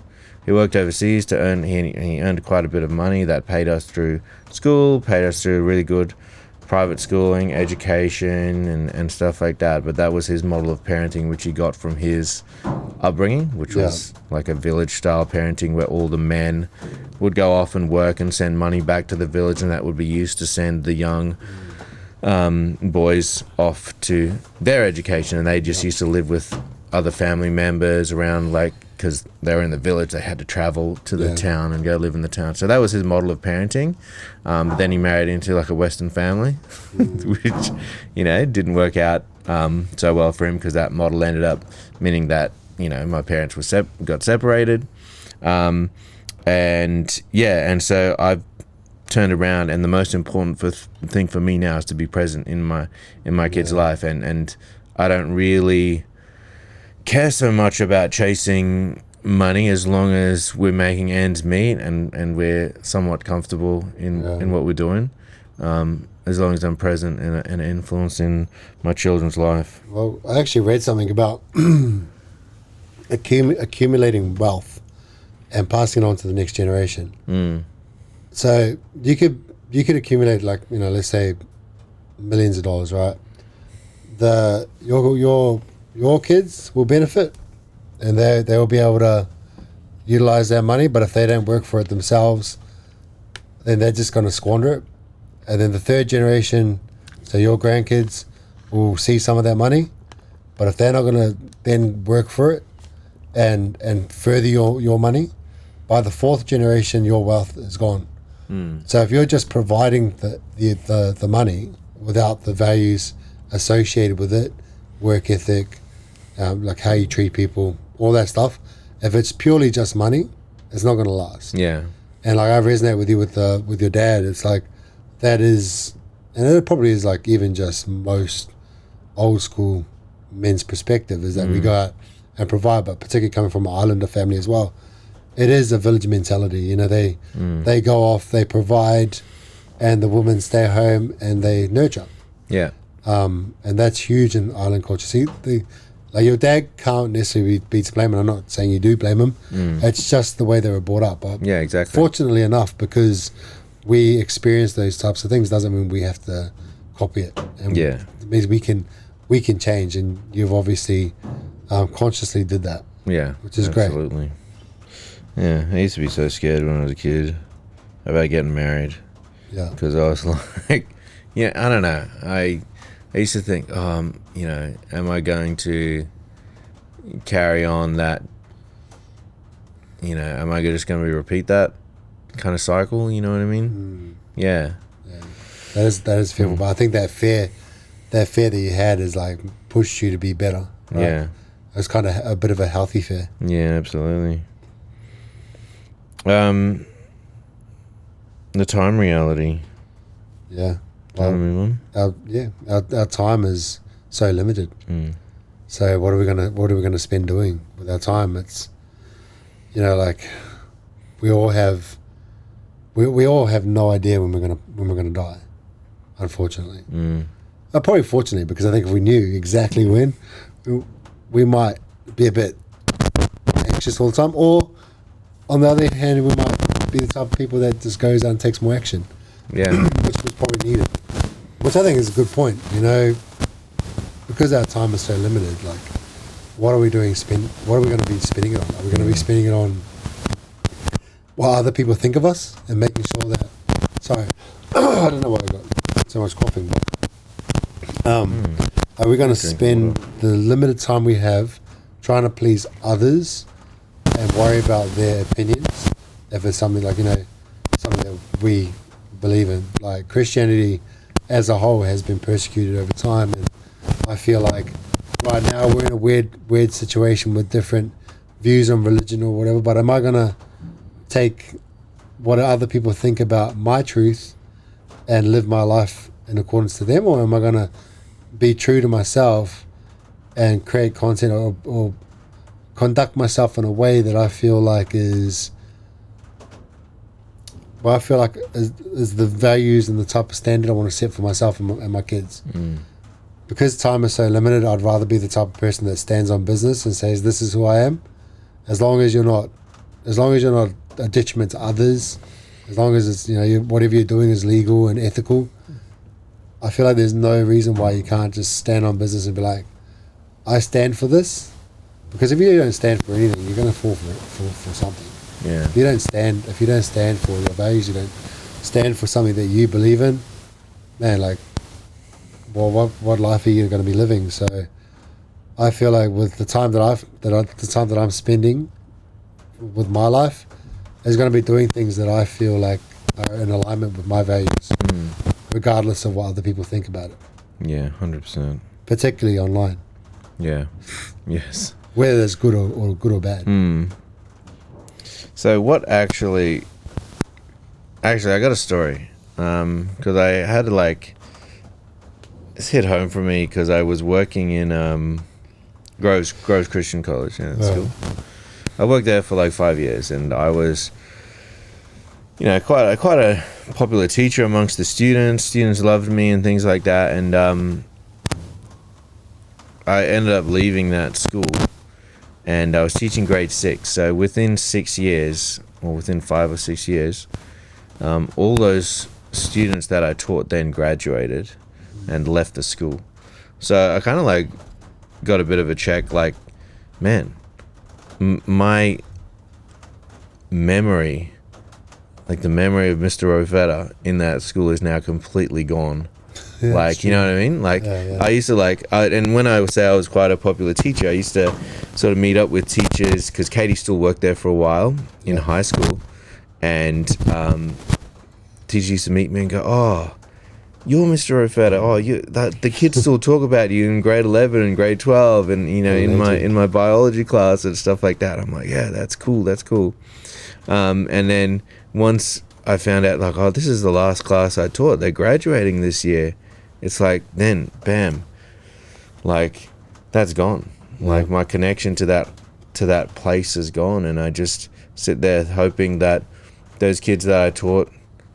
He worked overseas to earn. He earned quite a bit of money that paid us through school, paid us through really good private schooling, education, and stuff like that. But that was his model of parenting, which he got from his upbringing, which was like a village-style parenting, where all the men would go off and work and send money back to the village, and that would be used to send the young boys off to their education. And they just used to live with other family members around, like, because they were in the village, they had to travel to the town and go live in the town. So that was his model of parenting. But then he married into like a Western family, which, didn't work out so well for him, because that model ended up meaning that, my parents got separated. And so I've turned around, and the most important thing for me now is to be present in my kid's life. And I don't really care so much about chasing money, as long as we're making ends meet and we're somewhat comfortable in what we're doing, as long as I'm present and influence in my children's life. Well, I actually read something about accumulating wealth and passing it on to the next generation. So you could accumulate, like, let's say millions of dollars, right? Your kids will benefit, and they will be able to utilize their money. But if they don't work for it themselves, then they're just going to squander it. And then the third generation, so your grandkids, will see some of that money. But if they're not going to then work for it and further your money, by the fourth generation, your wealth is gone. So if you're just providing the money without the values associated with it, work ethic, like how you treat people, all that stuff, if it's purely just money, it's not going to last. Yeah. And like I resonate with you with your dad. It's like that is, and it probably is like even just most old school men's perspective, is that we go out and provide, but particularly coming from an Islander family as well, it is a village mentality. They go off, they provide, and the women stay home and they nurture. Yeah. And that's huge in island culture. See, like your dad can't necessarily be to blame, and I'm not saying you do blame him. It's just the way they were brought up. But Yeah, exactly. fortunately enough, because we experience those types of things, doesn't mean we have to copy it. And Yeah. it means we can change, and you've obviously consciously did that. Yeah, Which is great. absolutely. Yeah, I used to be so scared when I was a kid about getting married Yeah, because I was like, yeah, I don't know. I used to think, am I going to carry on that? Am I just going to repeat that kind of cycle? You know what I mean? Yeah. that is fearful. But I think that fear that you had is like pushed you to be better. Right? Yeah. It's kind of a bit of a healthy fear. Yeah, absolutely. The time reality. Yeah. Do you want to move on? Our time is so limited. So what are we gonna spend doing with our time? It's like we all have no idea when we're gonna die. Unfortunately, probably fortunately, because I think if we knew exactly when, we might be a bit anxious all the time. Or on the other hand, we might be the type of people that just goes out and takes more action. Yeah. Which was probably needed. Which I think is a good point, because our time is so limited, like, what are we doing, what are we going to be spending it on? Are we going to be spending it on what other people think of us and making sure that, sorry, I don't know why I got so much coughing, but are we going to spend the limited time we have trying to please others and worry about their opinions if it's something like, something that we believe in? Like, Christianity as a whole has been persecuted over time, and I feel like right now we're in a weird situation with different views on religion or whatever. But am I gonna take what other people think about my truth and live my life in accordance to them, or am I gonna be true to myself and create content or conduct myself in a way that I feel like is the values and the type of standard I want to set for myself and my kids. Because time is so limited, I'd rather be the type of person that stands on business and says, this is who I am. As long as you're not a detriment to others, as long as it's, whatever you're doing is legal and ethical, I feel like there's no reason why you can't just stand on business and be like, I stand for this. Because if you don't stand for anything, you're going to fall for something. Yeah. If you don't stand for your values, you don't stand for something that you believe in, man, like, well, what life are you going to be living? So I feel like with the time that I'm spending with my life, is going to be doing things that I feel like are in alignment with my values, regardless of what other people think about it. Yeah, 100%. Particularly online. Yeah. Yes. Whether it's good or bad. So what actually, I got a story, because I had to it's hit home for me because I was working in Groves Christian College. Yeah, that's cool. I worked there for 5 years, and I was, quite a popular teacher amongst the students. Students loved me and things like that, and I ended up leaving that school. And I was teaching grade 6. So within 6 years, or within 5 or 6 years, all those students that I taught then graduated and left the school. So I kind of got a bit of a check, man, my memory, the memory of Mr. Rosetta in that school is now completely gone. Yeah, you know what I mean? Yeah. I used to and when I would say I was quite a popular teacher, I used to sort of meet up with teachers, because Katie still worked there for a while in high school, and teachers used to meet me and go, oh, you're Mr. Rosetta. Oh, the kids still talk about you in grade 11 and grade 12, and in my biology class and stuff like that. I'm like, yeah, that's cool. And then once I found out, oh, this is the last class I taught, they're graduating this year. It's then, bam, that's gone. My connection to that place is gone, and I just sit there hoping that those kids that I taught,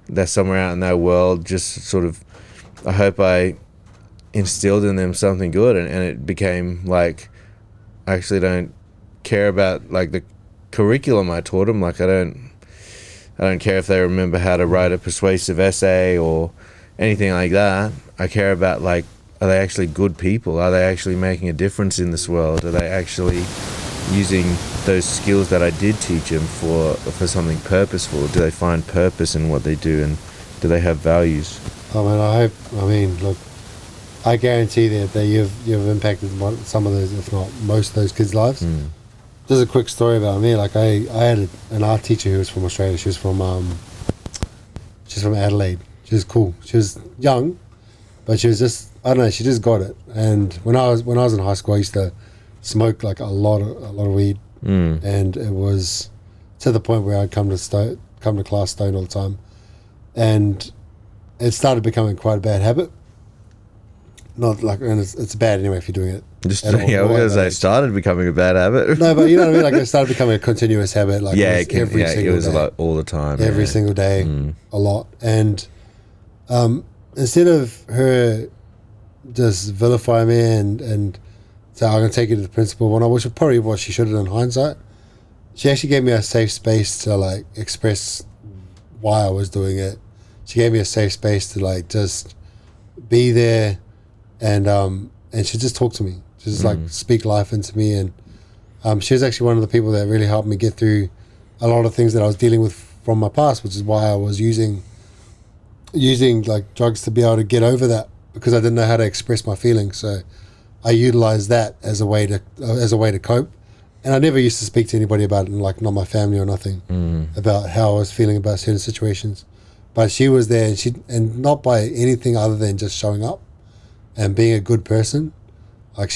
they're somewhere out in that world, just sort of, I hope I instilled in them something good, and it became like, I actually don't care about like the curriculum I taught them. Like I don't care if they remember how to write a persuasive essay or anything like that. I care about, like, are they actually good people? Are they actually making a difference in this world? Are they actually using those skills that I did teach them for something purposeful? Do they find purpose in what they do, and do they have values? Look, I guarantee that you've impacted some of those, if not most of those kids' lives. Just a quick story about me. Like I had an art teacher who was from Australia. She's from Adelaide. She was cool. She was young, but she was just, I don't know, she just got it. And when I was in high school, I used to smoke like a lot of weed, and it was to the point where I'd come to class stoned all the time, and it started becoming quite a bad habit. Not like, and it's bad anyway if you're doing it. Just because they started becoming a bad habit. No, but you know what I mean. Like it started becoming a continuous habit. Like it was day, like all the time. Every single day, a lot. And instead of her just vilify me and say, I'm going to take you to the principal, which is probably what she should have done in hindsight, she actually gave me a safe space to like express why I was doing it. She gave me a safe space to like just be there, and she just talked to me. She just like speak life into me, and she was actually one of the people that really helped me get through a lot of things that I was dealing with from my past, which is why I was using like drugs to be able to get over that, because I didn't know how to express my feelings. So I utilized that as a way to cope. And I never used to speak to anybody about it, like not my family or nothing, about how I was feeling about certain situations. But she was there, and not by anything other than just showing up and being a good person. Like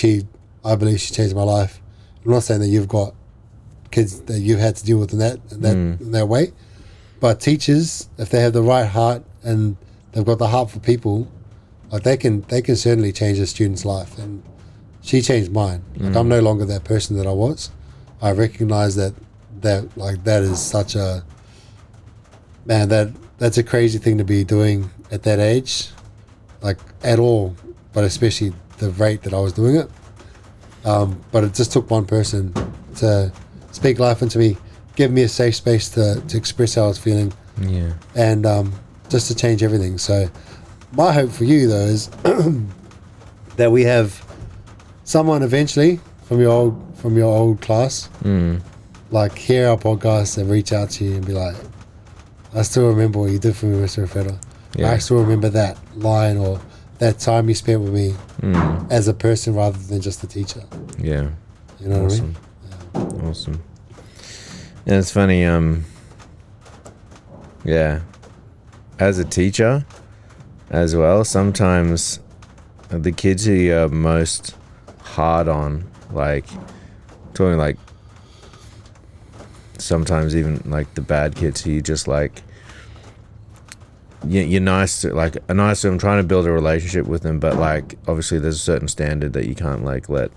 I believe she changed my life. I'm not saying that you've got kids that you've had to deal with in that way, but teachers, if they have the right heart and they've got the heart for people, like they can certainly change a student's life. And she changed mine. Like I'm no longer that person that I was. I recognize that is such a, man, that's a crazy thing to be doing at that age, like at all, but especially the rate that I was doing it. But it just took one person to speak life into me, give me a safe space to express how I was feeling, and just to change everything. So my hope for you though is that we have someone eventually from your old class, like hear our podcast and reach out to you and be like, I still remember what you did for me, Mr. Rafeta. I still remember that line or that time you spent with me as a person rather than just a teacher. Yeah. You know awesome. what I mean? Yeah. Awesome. Yeah, it's funny. As a teacher as well, sometimes the kids who you're most hard on, like talking like sometimes even like the bad kids who you just like, you're nice to them, trying to build a relationship with them, but like obviously there's a certain standard that you can't like let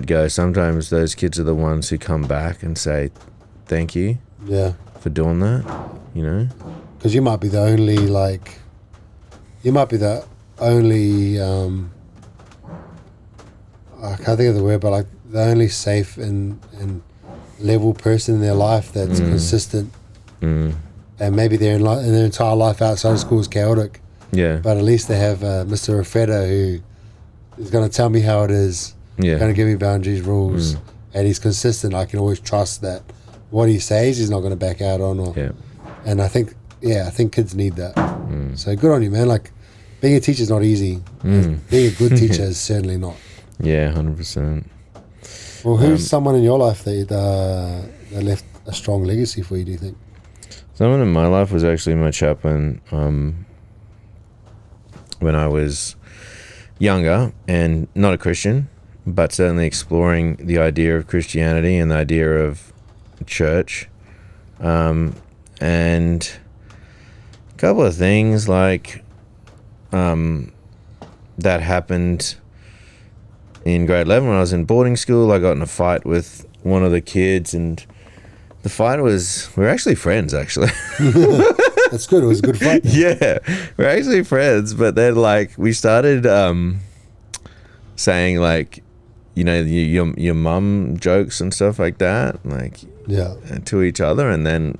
go. Sometimes those kids are the ones who come back and say thank you for doing that, you know, because you might be the only I can't think of the word, but like the only safe and level person in their life that's consistent. And maybe their entire life outside of school is chaotic. Yeah. But at least they have Mr. Rafeta who is going to tell me how it is. Yeah. Going to give me boundaries, rules, and he's consistent. I can always trust that what he says he's not going to back out on. And I think kids need that. So good on you, man. Like being a teacher is not easy. Being a good teacher is certainly not. Yeah, 100%. Well, who's someone in your life that left a strong legacy for you, do you think? Someone in my life was actually my chaplain when I was younger and not a Christian, but certainly exploring the idea of Christianity and the idea of church. And a couple of things like that happened in grade 11 when I was in boarding school. I got in a fight with one of the kids, and the fight was, we were actually friends, actually. That's good. It was a good fight. Yeah, we're actually friends, but then like we started saying like, your mum jokes and stuff like that, like to each other, and then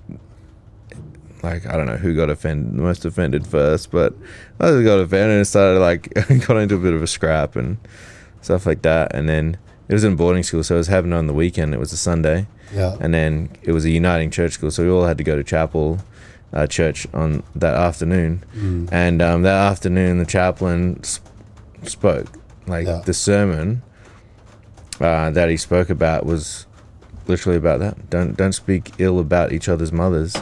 like I don't know who got most offended first, but I got offended and started like got into a bit of a scrap and stuff like that. And then it was in boarding school, so it was happening on the weekend. It was a Sunday, and then it was a uniting church school, so we all had to go to chapel. Church on that afternoon, and that afternoon the chaplain spoke the sermon that he spoke about was literally about that. Don't speak ill about each other's mothers.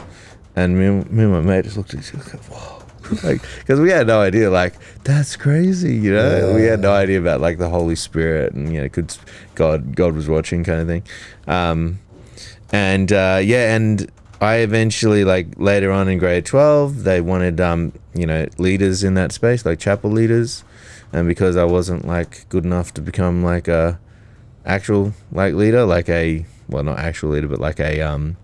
And me and my mate just looked at each other like, whoa, like, because we had no idea, like, that's crazy, we had no idea about like the Holy Spirit and could God was watching kind of thing. And I eventually, like later on in grade 12, they wanted, leaders in that space, like chapel leaders. And because I wasn't like good enough to become like a actual like leader, like not actual leader, but like a,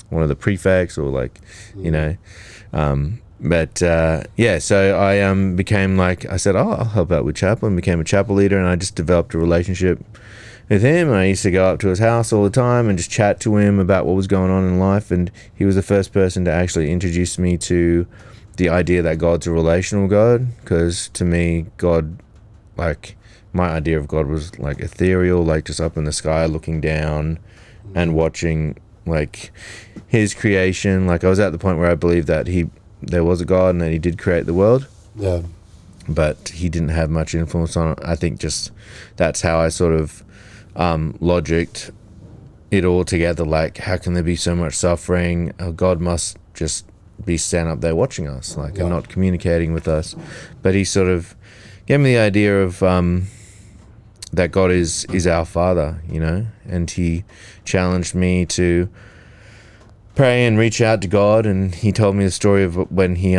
one of the prefects or like, so I became like, I said, I'll help out with chapel, and became a chapel leader. And I just developed a relationship with him. I used to go up to his house all the time and just chat to him about what was going on in life. And he was the first person to actually introduce me to the idea that God's a relational God. Because to me, God, like my idea of God was like ethereal, like just up in the sky looking down and watching like his creation. Like I was at the point where I believed that there was a God and that he did create the world. Yeah. But he didn't have much influence on it. I think just that's how I sort of logicked it all together. Like, how can there be so much suffering? God must just be standing up there watching us, like, and not communicating with us. But he sort of gave me the idea of that God is our Father, and he challenged me to pray and reach out to God. And he told me the story of when he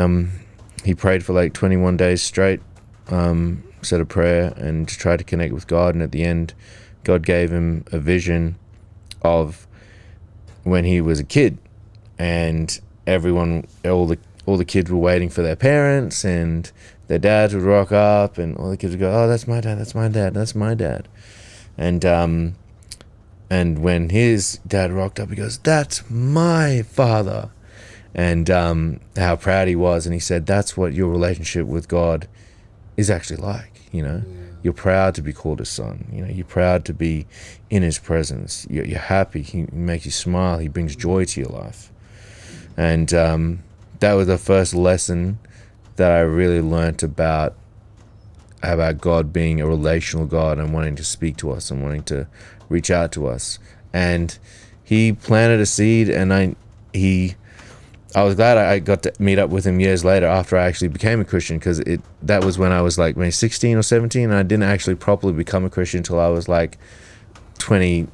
prayed for like 21 days straight, said a prayer and tried to connect with God, and at the end God gave him a vision of when he was a kid, and all the kids were waiting for their parents, and their dads would rock up, and all the kids would go, "Oh, that's my dad, that's my dad, that's my dad." And when his dad rocked up, he goes, "That's my father." And how proud he was. And he said, that's what your relationship with God is actually like, You're proud to be called his son. You're proud to be in his presence. You're happy. He makes you smile. He brings joy to your life. And that was the first lesson that I really learnt about God being a relational God and wanting to speak to us and wanting to reach out to us. And he planted a seed, and I was glad I got to meet up with him years later after I actually became a Christian, because that was when I was like maybe 16 or 17, and I didn't actually properly become a Christian until I was like 22.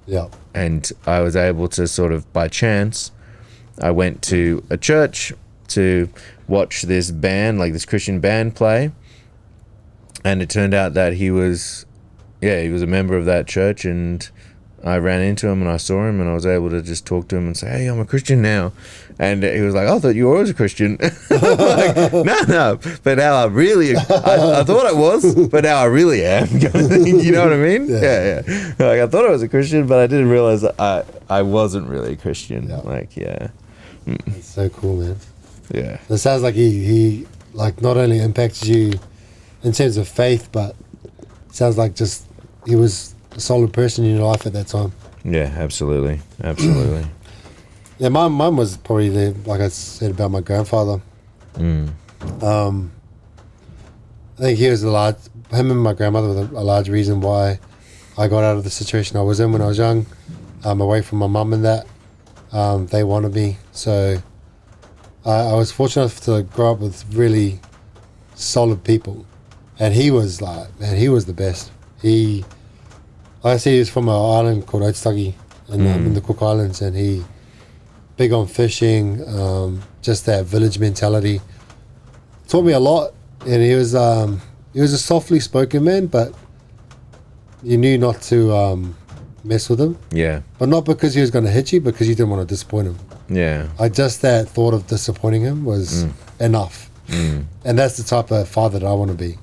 Yeah. And I was able to sort of, by chance, I went to a church to watch this band, like this Christian band play, and it turned out that he was a member of that church, and I ran into him and I saw him, and I was able to just talk to him and say, "Hey, I'm a Christian now." And he was like, "I thought you were always a Christian." I'm like, no, but now I thought I was, but now I really am. You know what I mean? Yeah. Like, I thought I was a Christian, but I didn't realize that I wasn't really a Christian. Yeah. That's so cool, man. Yeah. It sounds like he like not only impacted you in terms of faith, but it sounds like just he was a solid person in your life at that time. Yeah, absolutely. Yeah, mine was probably like I said about my grandfather. I think he was him and my grandmother were a large reason why I got out of the situation I was in when I was young, away from my mum and that. They wanted me, so I was fortunate enough to grow up with really solid people, and he was the best. He was from an island called Otstagi in the Cook Islands, and he big on fishing, just that village mentality. Taught me a lot, and he was a softly spoken man, but you knew not to mess with him. Yeah. But not because he was going to hit you, because you didn't want to disappoint him. Yeah. That thought of disappointing him was enough. And that's the type of father that I want to be.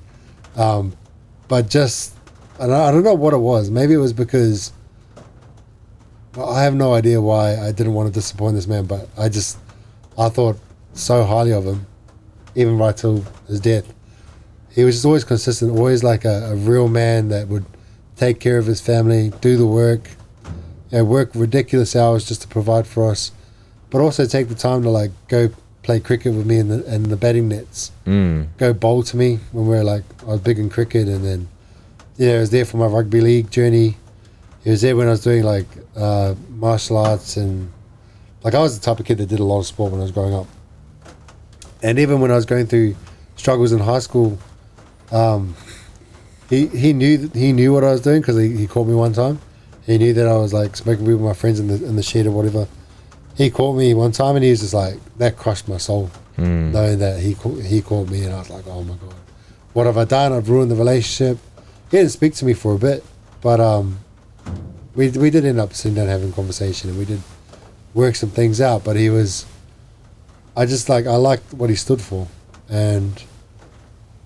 but just, I don't know what it was. Maybe it was because, well, I have no idea why I didn't want to disappoint this man, but I thought so highly of him, even right till his death. He was just always consistent, always like a real man that would take care of his family, do the work, work ridiculous hours just to provide for us, but also take the time to like go play cricket with me in the batting nets, go bowl to me when I was big in cricket, and then he was there for my rugby league journey. He was there when I was doing like martial arts, and like I was the type of kid that did a lot of sport when I was growing up. And even when I was going through struggles in high school, he knew what I was doing, because he caught me one time. He knew that I was like smoking weed with my friends in the shed or whatever. He caught me one time, and he was just like, that crushed my soul, knowing that he caught me, and I was like, oh my God, what have I done? I've ruined the relationship. He didn't speak to me for a bit, but we did end up sitting down having a conversation, and we did work some things out. But I liked what he stood for, and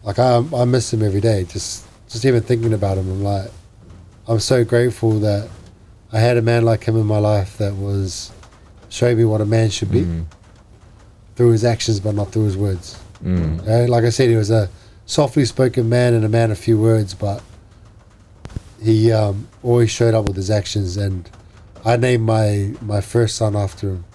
like I miss him every day. Just even thinking about him, I'm so grateful that I had a man like him in my life that showed me what a man should be through his actions, but not through his words. Like I said, he was a softly spoken man and a man of few words, but he always showed up with his actions. And I named my first son after him.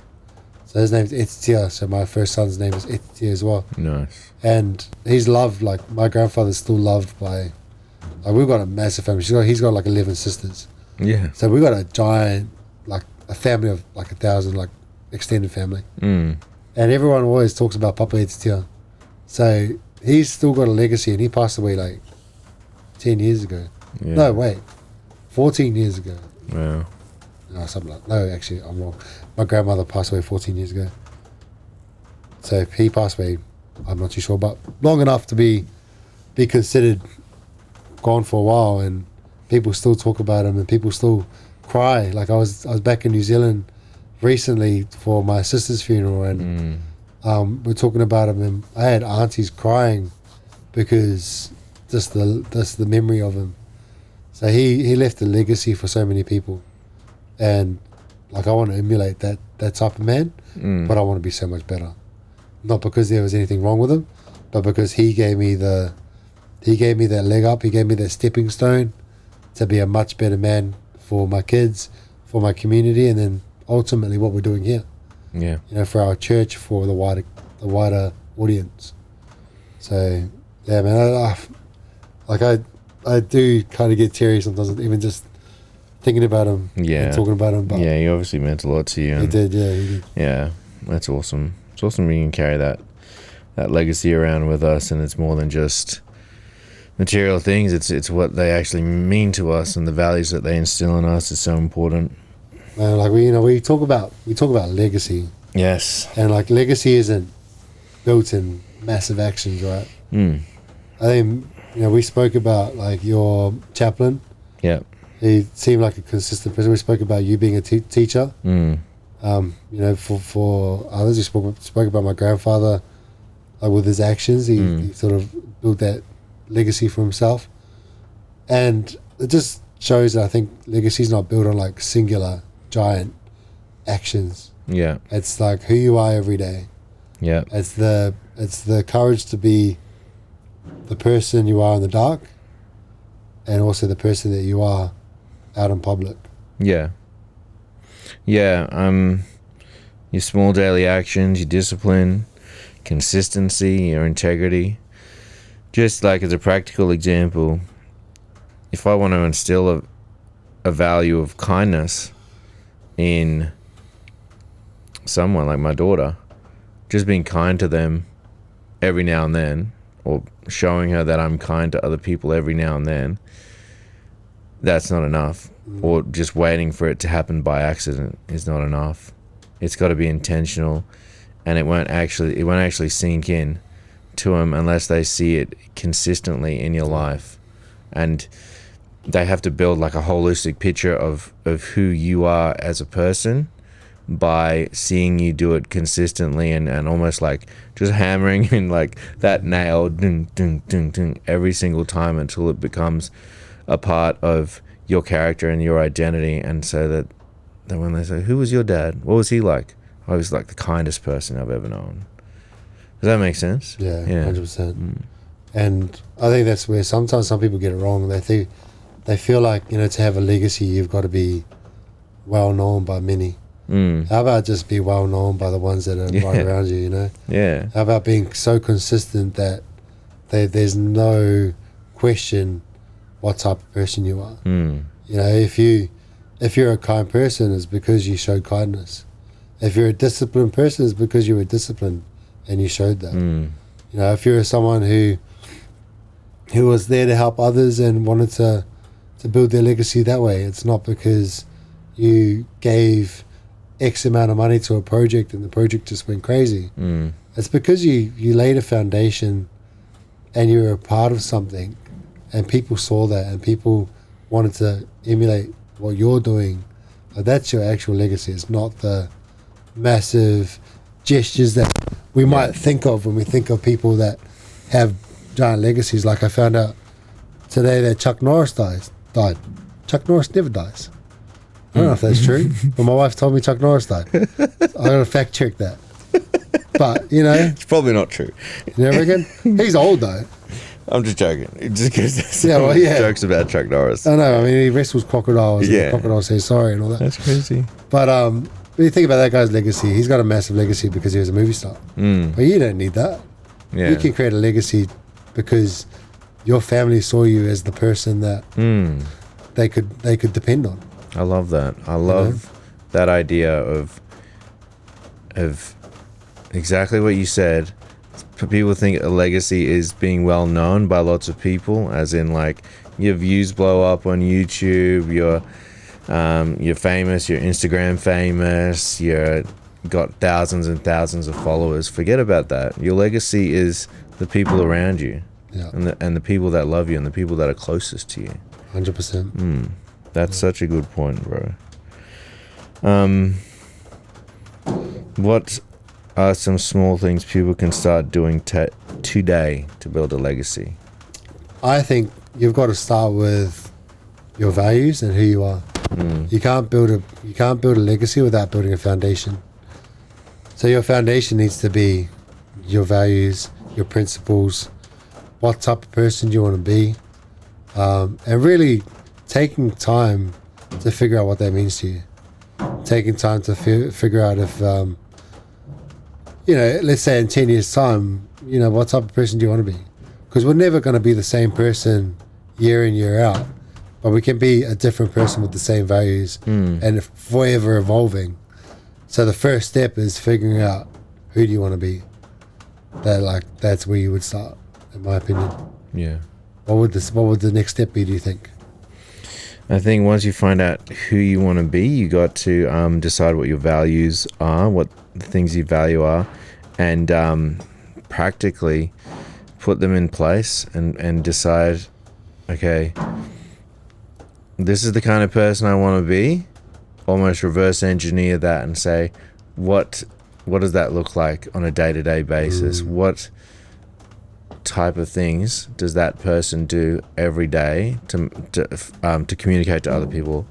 So his name's Etitia, so my first son's name is Etitia as well. Nice. And he's loved, like my grandfather's still loved by, like we've got a massive family. He's got like 11 sisters. Yeah. So we've got a giant, like a family of like 1,000, like extended family. And everyone always talks about Papa Etitia. So he's still got a legacy, and he passed away like 10 years ago. Yeah. No, wait, 14 years ago. Wow. No, no, actually, I'm wrong. My grandmother passed away 14 years ago. So if he passed away, I'm not too sure, but long enough to be considered gone for a while, and people still talk about him, and people still cry. Like I was back in New Zealand recently for my sister's funeral, and we're talking about him, and I had aunties crying because just the memory of him. So he left a legacy for so many people, and like I want to emulate that type of man, but I want to be so much better. Not because there was anything wrong with him, but because he gave me that leg up. He gave me that stepping stone to be a much better man for my kids, for my community, and then ultimately what we're doing here. Yeah. For our church, for the wider audience. So yeah, man, I do kind of get teary sometimes, even just thinking about him, and talking about him. But yeah, he obviously meant a lot to you. He did, yeah. He did. Yeah, that's awesome. It's awesome we can carry that legacy around with us, and it's more than just material things. It's what they actually mean to us, and the values that they instill in us is so important. Like we talk about legacy. Yes. And like legacy isn't built in massive actions, right? I think we spoke about like your chaplain. Yeah. He seemed like a consistent person. We spoke about you being a teacher. For others, we spoke about my grandfather. With his actions, he sort of built that legacy for himself, and it just shows that I think legacy is not built on like singular giant actions. Yeah. It's like who you are every day. Yeah. It's the courage to be the person you are in the dark, and also the person that you are out in public. Yeah. Yeah. Your small daily actions, your discipline, consistency, your integrity. Just like as a practical example, if I want to instill a value of kindness in someone like my daughter, just being kind to them every now and then, or showing her that I'm kind to other people every now and then, that's not enough. Or just waiting for it to happen by accident is not enough. It's got to be intentional, and it won't actually sink in to them unless they see it consistently in your life. And they have to build like a holistic picture of who you are as a person by seeing you do it consistently and almost like just hammering in like that nail ding, ding, ding, ding, every single time until it becomes a part of your character and your identity. And so that when they say, who was your dad? What was he like? I was like the kindest person I've ever known. Does that make sense? Yeah, 100%. And I think that's where sometimes some people get it wrong. They feel like, to have a legacy, you've got to be well known by many. How about just be well known by the ones that are right around you, Yeah. How about being so consistent that there's no question what type of person you are? If you're a kind person, it's because you showed kindness. If you're a disciplined person, it's because you were disciplined and you showed that. If you're someone who was there to help others and wanted to build their legacy that way, it's not because you gave X amount of money to a project and the project just went crazy. It's because you laid a foundation and you were a part of something and people saw that and people wanted to emulate what you're doing. That's your actual legacy. It's not the massive gestures that we might think of when we think of people that have giant legacies. Like I found out today that Chuck Norris died. Chuck Norris never dies. I don't know if that's true, but my wife told me Chuck Norris died. I gotta fact check that. But It's probably not true. You never reckon? He's old though. I'm just joking. Just because jokes about Chuck Norris. I know. I mean, he wrestles crocodiles. And crocodiles say sorry and all that. That's crazy. But when you think about that guy's legacy, he's got a massive legacy because he was a movie star. But you don't need that. Yeah. You can create a legacy because your family saw you as the person that they could depend on. I love that. I love that idea of exactly what you said. People think a legacy is being well known by lots of people, as in like your views blow up on YouTube, you're famous, you're Instagram famous, you're got thousands and thousands of followers. Forget about that. Your legacy is the people around you, and the people that love you and the people that are closest to you. 100%. That's such a good point, bro. What are some small things people can start doing today to build a legacy? I think you've got to start with your values and who you are. You can't build a legacy without building a foundation. So your foundation needs to be your values, your principles, what type of person you want to be, and really taking time to figure out what that means to you. Taking time to figure out if, let's say in 10 years' time, what type of person do you want to be? Because we're never going to be the same person year in, year out, but we can be a different person with the same values and forever evolving. So the first step is figuring out who do you want to be. That's where you would start, in my opinion. Yeah. What would the next step be, do you think? I think once you find out who you want to be, you got to decide what your values are, what the things you value are, and practically put them in place and decide, okay, this is the kind of person I want to be. Almost reverse engineer that and say, what does that look like on a day-to-day basis? What type of things does that person do every day to communicate to other people,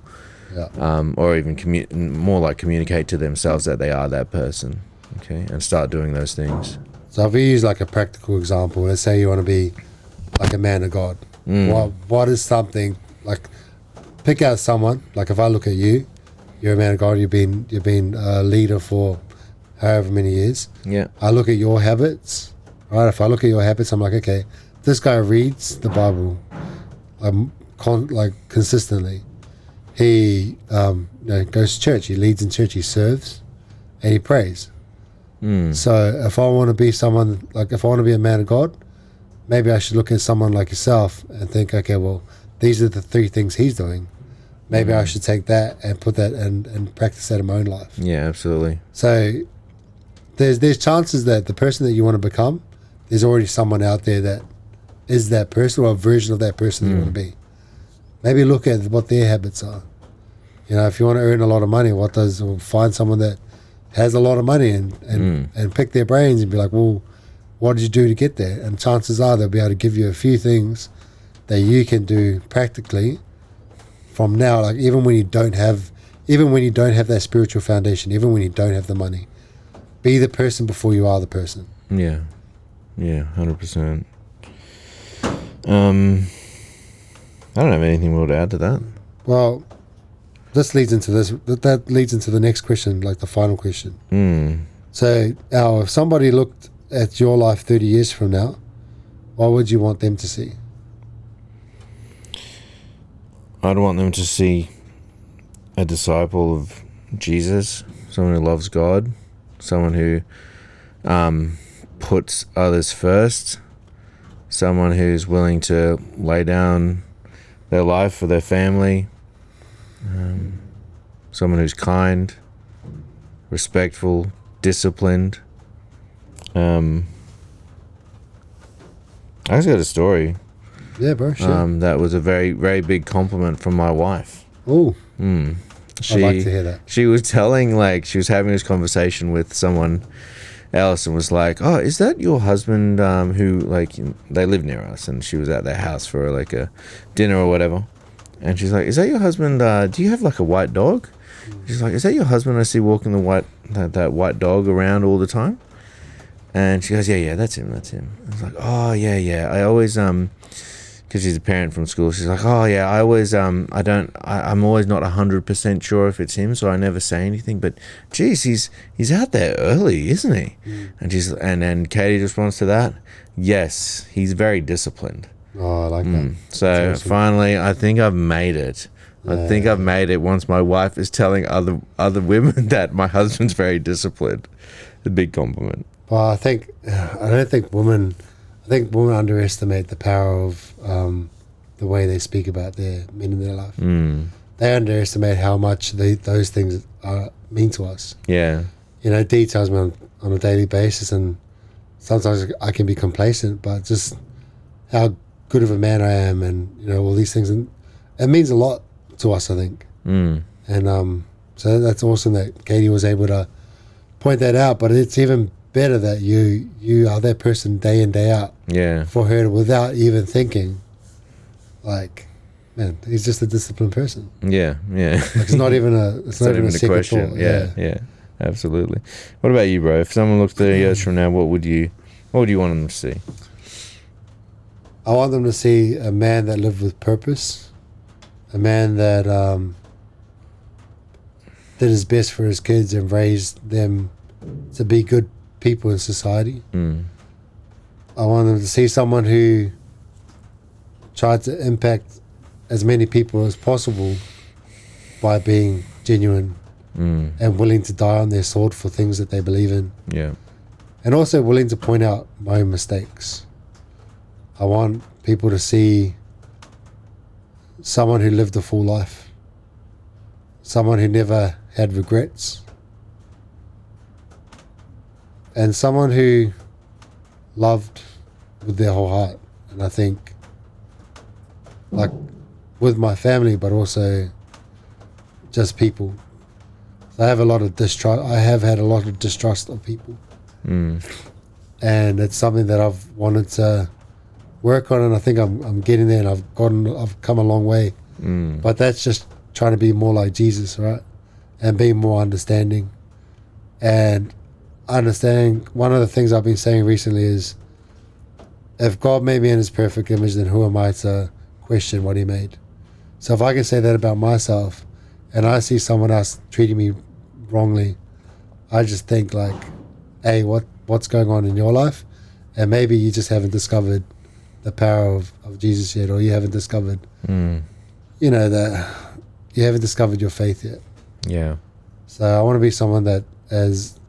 or even more like communicate to themselves that they are that person, okay, and start doing those things. So if we use like a practical example, let's say you want to be like a man of God. What is something like? Pick out someone. Like if I look at you, you're a man of God. You've been a leader for however many years. Yeah. I look at your habits. Right, if I look at your habits, I'm like, okay, this guy reads the Bible, consistently. He goes to church. He leads in church. He serves, and he prays. So if I want to be someone if I want to be a man of God, maybe I should look at someone like yourself and think, okay, well, these are the 3 things he's doing. Maybe I should take that and put that and practice that in my own life. Yeah, absolutely. So there's chances that the person that you want to become, there's already someone out there that is that person or a version of that person you want to be. Maybe look at what their habits are. If you want to earn a lot of money, find someone that has a lot of money and pick their brains and be like, well, what did you do to get there? And chances are they'll be able to give you a few things that you can do practically from now. Like even when you don't have that spiritual foundation, even when you don't have the money, be the person before you are the person. Yeah. Yeah, 100%. I don't have anything more to add to that. Well, this leads into this. That leads into the next question, like the final question. So, if somebody looked at your life 30 years from now, what would you want them to see? I'd want them to see a disciple of Jesus, someone who loves God, someone who puts others first, someone who's willing to lay down their life for their family, someone who's kind, respectful, disciplined. I just got a story. Yeah, bro. Sure. That was a very, very big compliment from my wife. Oh. I'd like to hear that. She was telling, she was having this conversation with someone else and was like, oh, is that your husband who, they live near us, and she was at their house for, a dinner or whatever. And she's like, is that your husband, do you have, a white dog? She's like, is that your husband I see walking that white dog around all the time? And she goes, yeah, that's him. I was like, oh, yeah. I always, because she's a parent from school, she's like, oh, yeah, I always, I'm always not 100% sure if it's him, so I never say anything. But, geez, he's out there early, isn't he? And then Katie responds to that, yes, he's very disciplined. Oh, I like that. So, awesome. Finally, I think I've made it. I think I've made it once my wife is telling other women that my husband's very disciplined. A big compliment. Well, I think women underestimate the power of the way they speak about their men in their life. They underestimate how much those things mean to us. Yeah. Dee tells me on a daily basis, and sometimes I can be complacent, but just how good of a man I am, and all these things, and it means a lot to us, I think. And so that's awesome that Katie was able to point that out. But it's even better that you are that person day in, day out. Yeah. For her, without even thinking, man, he's just a disciplined person. Yeah. It's not even a second question. thought. Yeah, absolutely. What about you, bro? If someone looked 30 years from now, what would you want them to see? I want them to see a man that lived with purpose, a man that did his best for his kids and raised them to be good people in society. I want them to see someone who tried to impact as many people as possible by being genuine and willing to die on their sword for things that they believe in. Yeah. And also willing to point out my own mistakes. I want people to see someone who lived a full life, someone who never had regrets, and someone who loved with their whole heart. And I think, with my family, but also just people. I have a lot of distrust. I have had a lot of distrust of people, and it's something that I've wanted to work on, and I think I'm getting there, and I've come a long way. But that's just trying to be more like Jesus, right? And being more understanding. And understanding, one of the things I've been saying recently is, if God made me in his perfect image, then who am I to question what he made? So if I can say that about myself, and I see someone else treating me wrongly, I just think hey, what's going on in your life? And maybe you just haven't discovered the power of Jesus yet, or you haven't discovered, that you haven't discovered your faith yet. Yeah. So I want to be someone that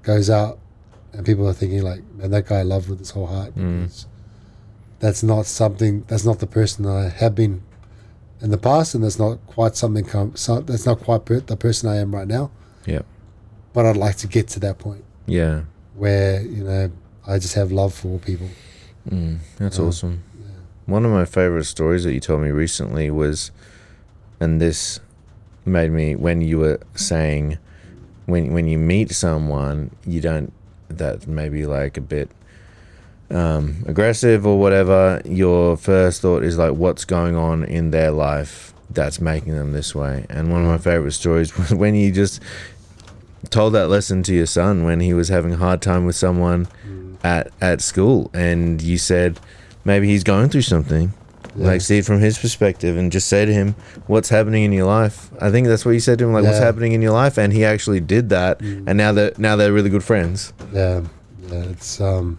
goes out and people are thinking man, that guy I loved with his whole heart. Because that's not the person I have been in the past, and that's not quite that's not quite the person I am right now. Yeah. But I'd like to get to that point. Yeah. Where, I just have love for all people. That's awesome. Yeah. One of my favorite stories that you told me recently was, and this made me, when you were saying when you meet someone, you don't, that maybe like a bit aggressive or whatever, your first thought is like, what's going on in their life that's making them this way? And one of my favorite stories was when you just told that lesson to your son when he was having a hard time with someone at school, and you said maybe he's going through something. Like, see it from his perspective and just say to him, what's happening in your life? I think that's what you said to him, like, what's happening in your life? And he actually did that, and now they're really good friends. Yeah, it's the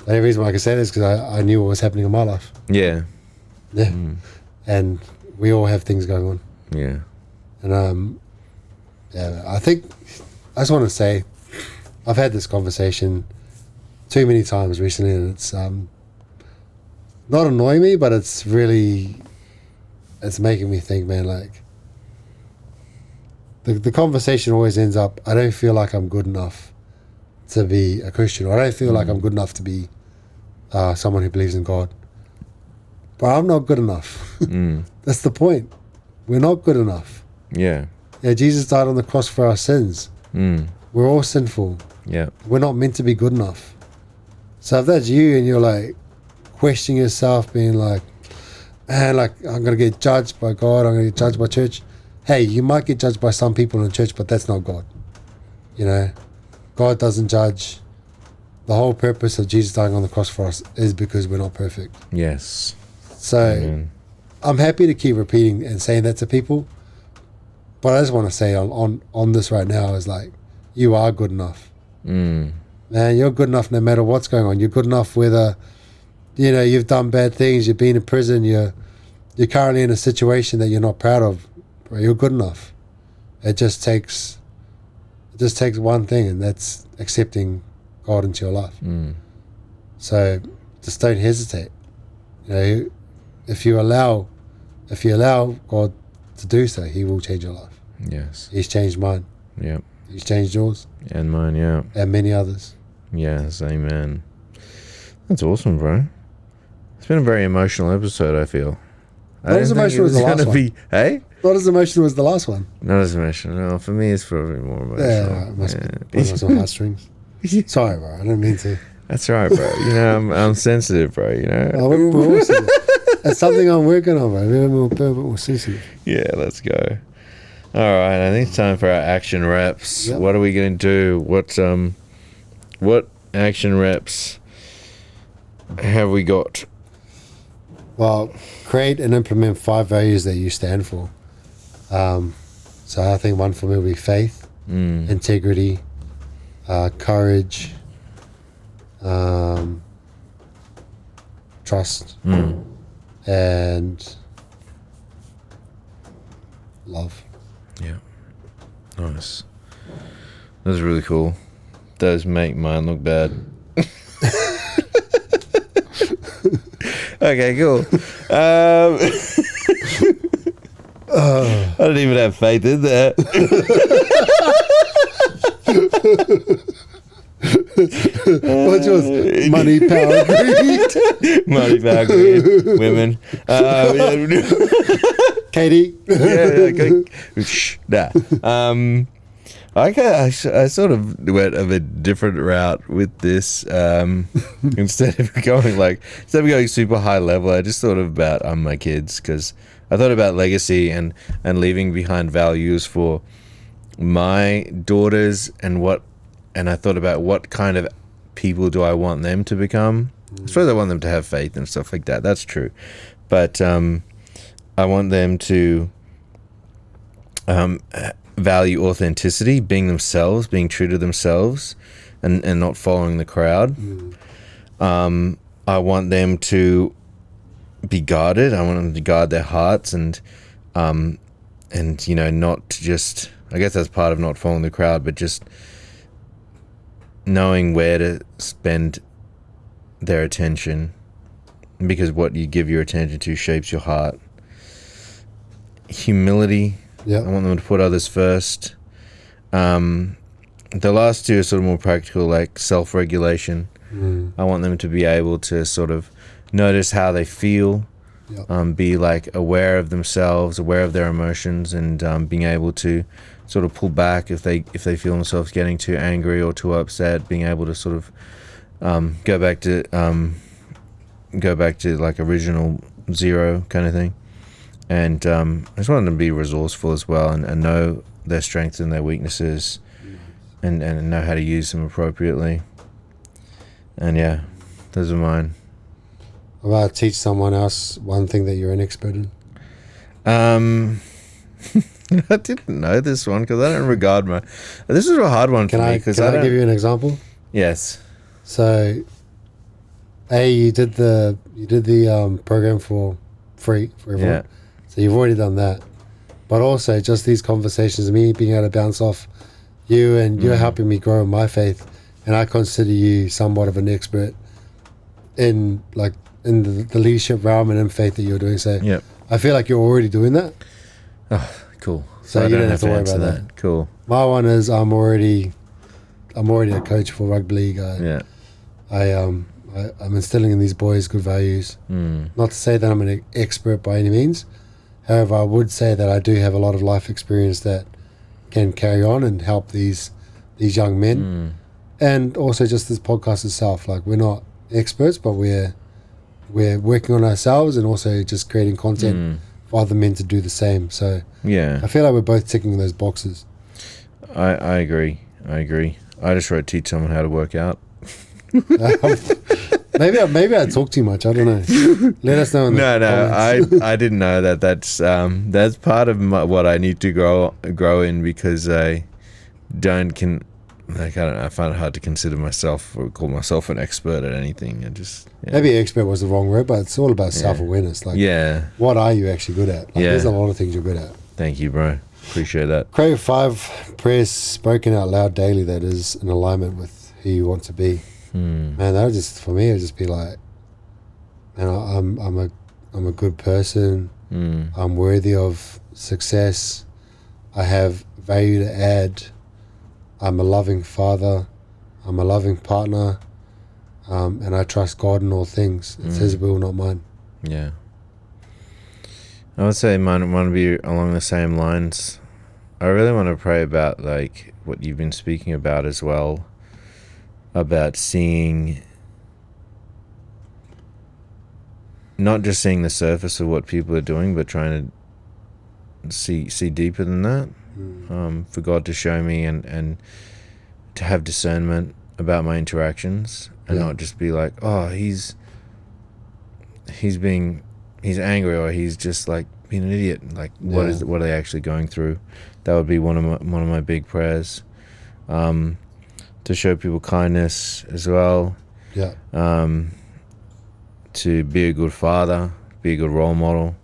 only reason why I can say this is because I knew what was happening in my life. Yeah. And we all have things going on. Yeah. And I think I just want to say I've had this conversation too many times recently, and it's not annoying me, but it's making me think, man, like the conversation always ends up, I don't feel like I'm good enough to be a Christian, or I don't feel like I'm good enough to be someone who believes in God. But I'm not good enough. That's the point. We're not good enough. Yeah. Yeah, Jesus died on the cross for our sins. We're all sinful. Yeah. We're not meant to be good enough. So if that's you and you're like questioning yourself, being like, man, like, I'm going to get judged by God, I'm going to get judged by church. Hey, you might get judged by some people in the church, but that's not God. You know, God doesn't judge. The whole purpose of Jesus dying on the cross for us is because we're not perfect. Yes. So I'm happy to keep repeating and saying that to people, but I just want to say on this right now is like, you are good enough. Man, you're good enough no matter what's going on. You're good enough whether, you know, you've done bad things, you've been in prison, you're currently in a situation that you're not proud of. Bro, you're good enough. It just takes one thing, and that's accepting God into your life. So just don't hesitate. You know, if you allow God to do so, He will change your life. Yes. He's changed mine. Yeah. He's changed yours. And mine, yeah. And many others. Yes, amen. That's awesome, bro. It's been a very emotional episode, I feel. Not as emotional as the last one. Hey? Not as emotional as the last one. Not as emotional. No, for me, it's probably more emotional. Yeah, right. Must be some heartstrings. Sorry, bro. I didn't mean to. That's right, bro. You know, I'm sensitive, bro. You know. Oh, we're all sensitive. That's something I'm working on, bro. We're a bit more sensitive. Yeah, let's go. All right, I think it's time for our action reps. Yep. What are we going to do? What action reps have we got? Well, create and implement 5 values that you stand for. So I think one for me would be faith, integrity, courage, trust, and love. Yeah. Nice. Those are really cool. Those make mine look bad. Okay, cool. I don't even have faith in that. What's yours? Money, power, greed. Money, power, greed, women. Katie. I sort of went a bit different route with this. Instead of going super high level, I just thought about my kids, because I thought about legacy and leaving behind values for my daughters, and I thought about what kind of people do I want them to become. I suppose I want them to have faith and stuff like that. That's true, but I want them to value authenticity, being themselves, being true to themselves, and not following the crowd. I want them to be guarded. I want them to guard their hearts and you know, not just, I guess that's part of not following the crowd, but just knowing where to spend their attention, because what you give your attention to shapes your heart. Humility. Yeah. I want them to put others first. The last two are sort of more practical, like self-regulation. I want them to be able to sort of notice how they feel, be like aware of themselves, aware of their emotions, and being able to sort of pull back if they feel themselves getting too angry or too upset, being able to sort of go back to like original zero kind of thing. And I just want them to be resourceful as well, and know their strengths and their weaknesses, and know how to use them appropriately. And yeah, those are mine. About teach someone else one thing that you're an expert in. I didn't know this one because I don't regard my. This is a hard one for me because Can I give you an example? Yes. So, you did the program for free for everyone. Yeah. So you've already done that, but also just these conversations, me being able to bounce off you, and you're helping me grow in my faith, and I consider you somewhat of an expert in the leadership realm and in faith that you're doing. So Yep. I feel like you're already doing that. Oh, cool. So I you don't have to worry answer about that. Cool. My one is I'm already a coach for rugby league. Yeah. I'm instilling in these boys good values. Not to say that I'm an expert by any means. However, I would say that I do have a lot of life experience that can carry on and help these young men. And also just this podcast itself. Like, we're not experts, but we're working on ourselves and also just creating content for other men to do the same. So Yeah. I feel like we're both ticking those boxes. I agree. I just wrote teach someone how to work out. Maybe I talk too much. I don't know. Let us know in the comments. I didn't know that. That's part of what I need to grow in, because I don't know. I find it hard to consider myself or call myself an expert at anything. Maybe expert was the wrong word, but it's all about self-awareness. Like, what are you actually good at? Like, there's a lot of things you're good at. Thank you, bro. Appreciate that. Create 5 prayers spoken out loud daily that is in alignment with who you want to be. Man, that would just, for me, it would just be like, man, I'm a good person. I'm worthy of success. I have value to add. I'm a loving father. I'm a loving partner. And I trust God in all things. It's His will, not mine. Yeah. I would say mine want to be along the same lines. I really want to pray about like what you've been speaking about as well, about seeing, not just seeing the surface of what people are doing, but trying to see deeper than that. For God to show me and to have discernment about my interactions, and not just be like, oh, he's angry, or he's just like being an idiot. Like, what are they actually going through? That would be one of my big prayers. To show people kindness as well. Yeah. To be a good father, be a good role model,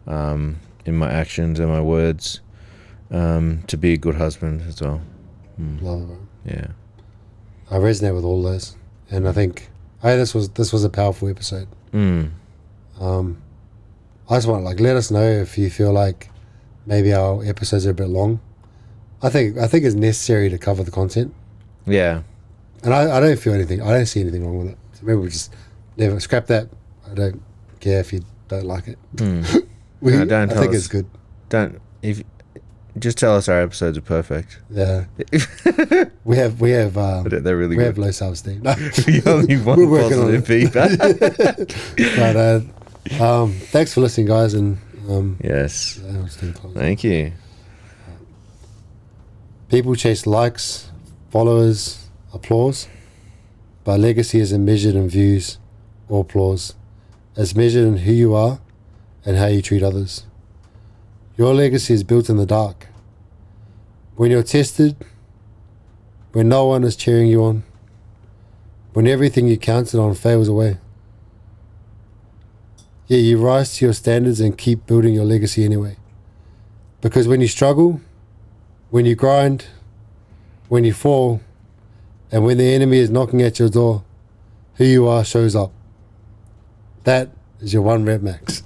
in my actions and my words. To be a good husband as well. Love it, bro. Yeah. I resonate with all those, and I think, this was a powerful episode. I just want, let us know if you feel like maybe our episodes are a bit long. I think it's necessary to cover the content. Yeah. And I don't feel anything. I don't see anything wrong with it. So maybe we just never scrap that. I don't care if you don't like it. I think it's good. Just tell us our episodes are perfect. Yeah. we have they're really we good. have low self-esteem. No. We only want positive feedback. But thanks for listening, guys, and yes. Thank you. People chase likes, followers, applause, but legacy isn't measured in views or applause. It's measured in who you are and how you treat others. Your legacy is built in the dark. When you're tested, when no one is cheering you on, when everything you counted on fails away. Yet you rise to your standards and keep building your legacy anyway. Because when you struggle, when you grind, when you fall, and when the enemy is knocking at your door, who you are shows up. That is your 1 rep max.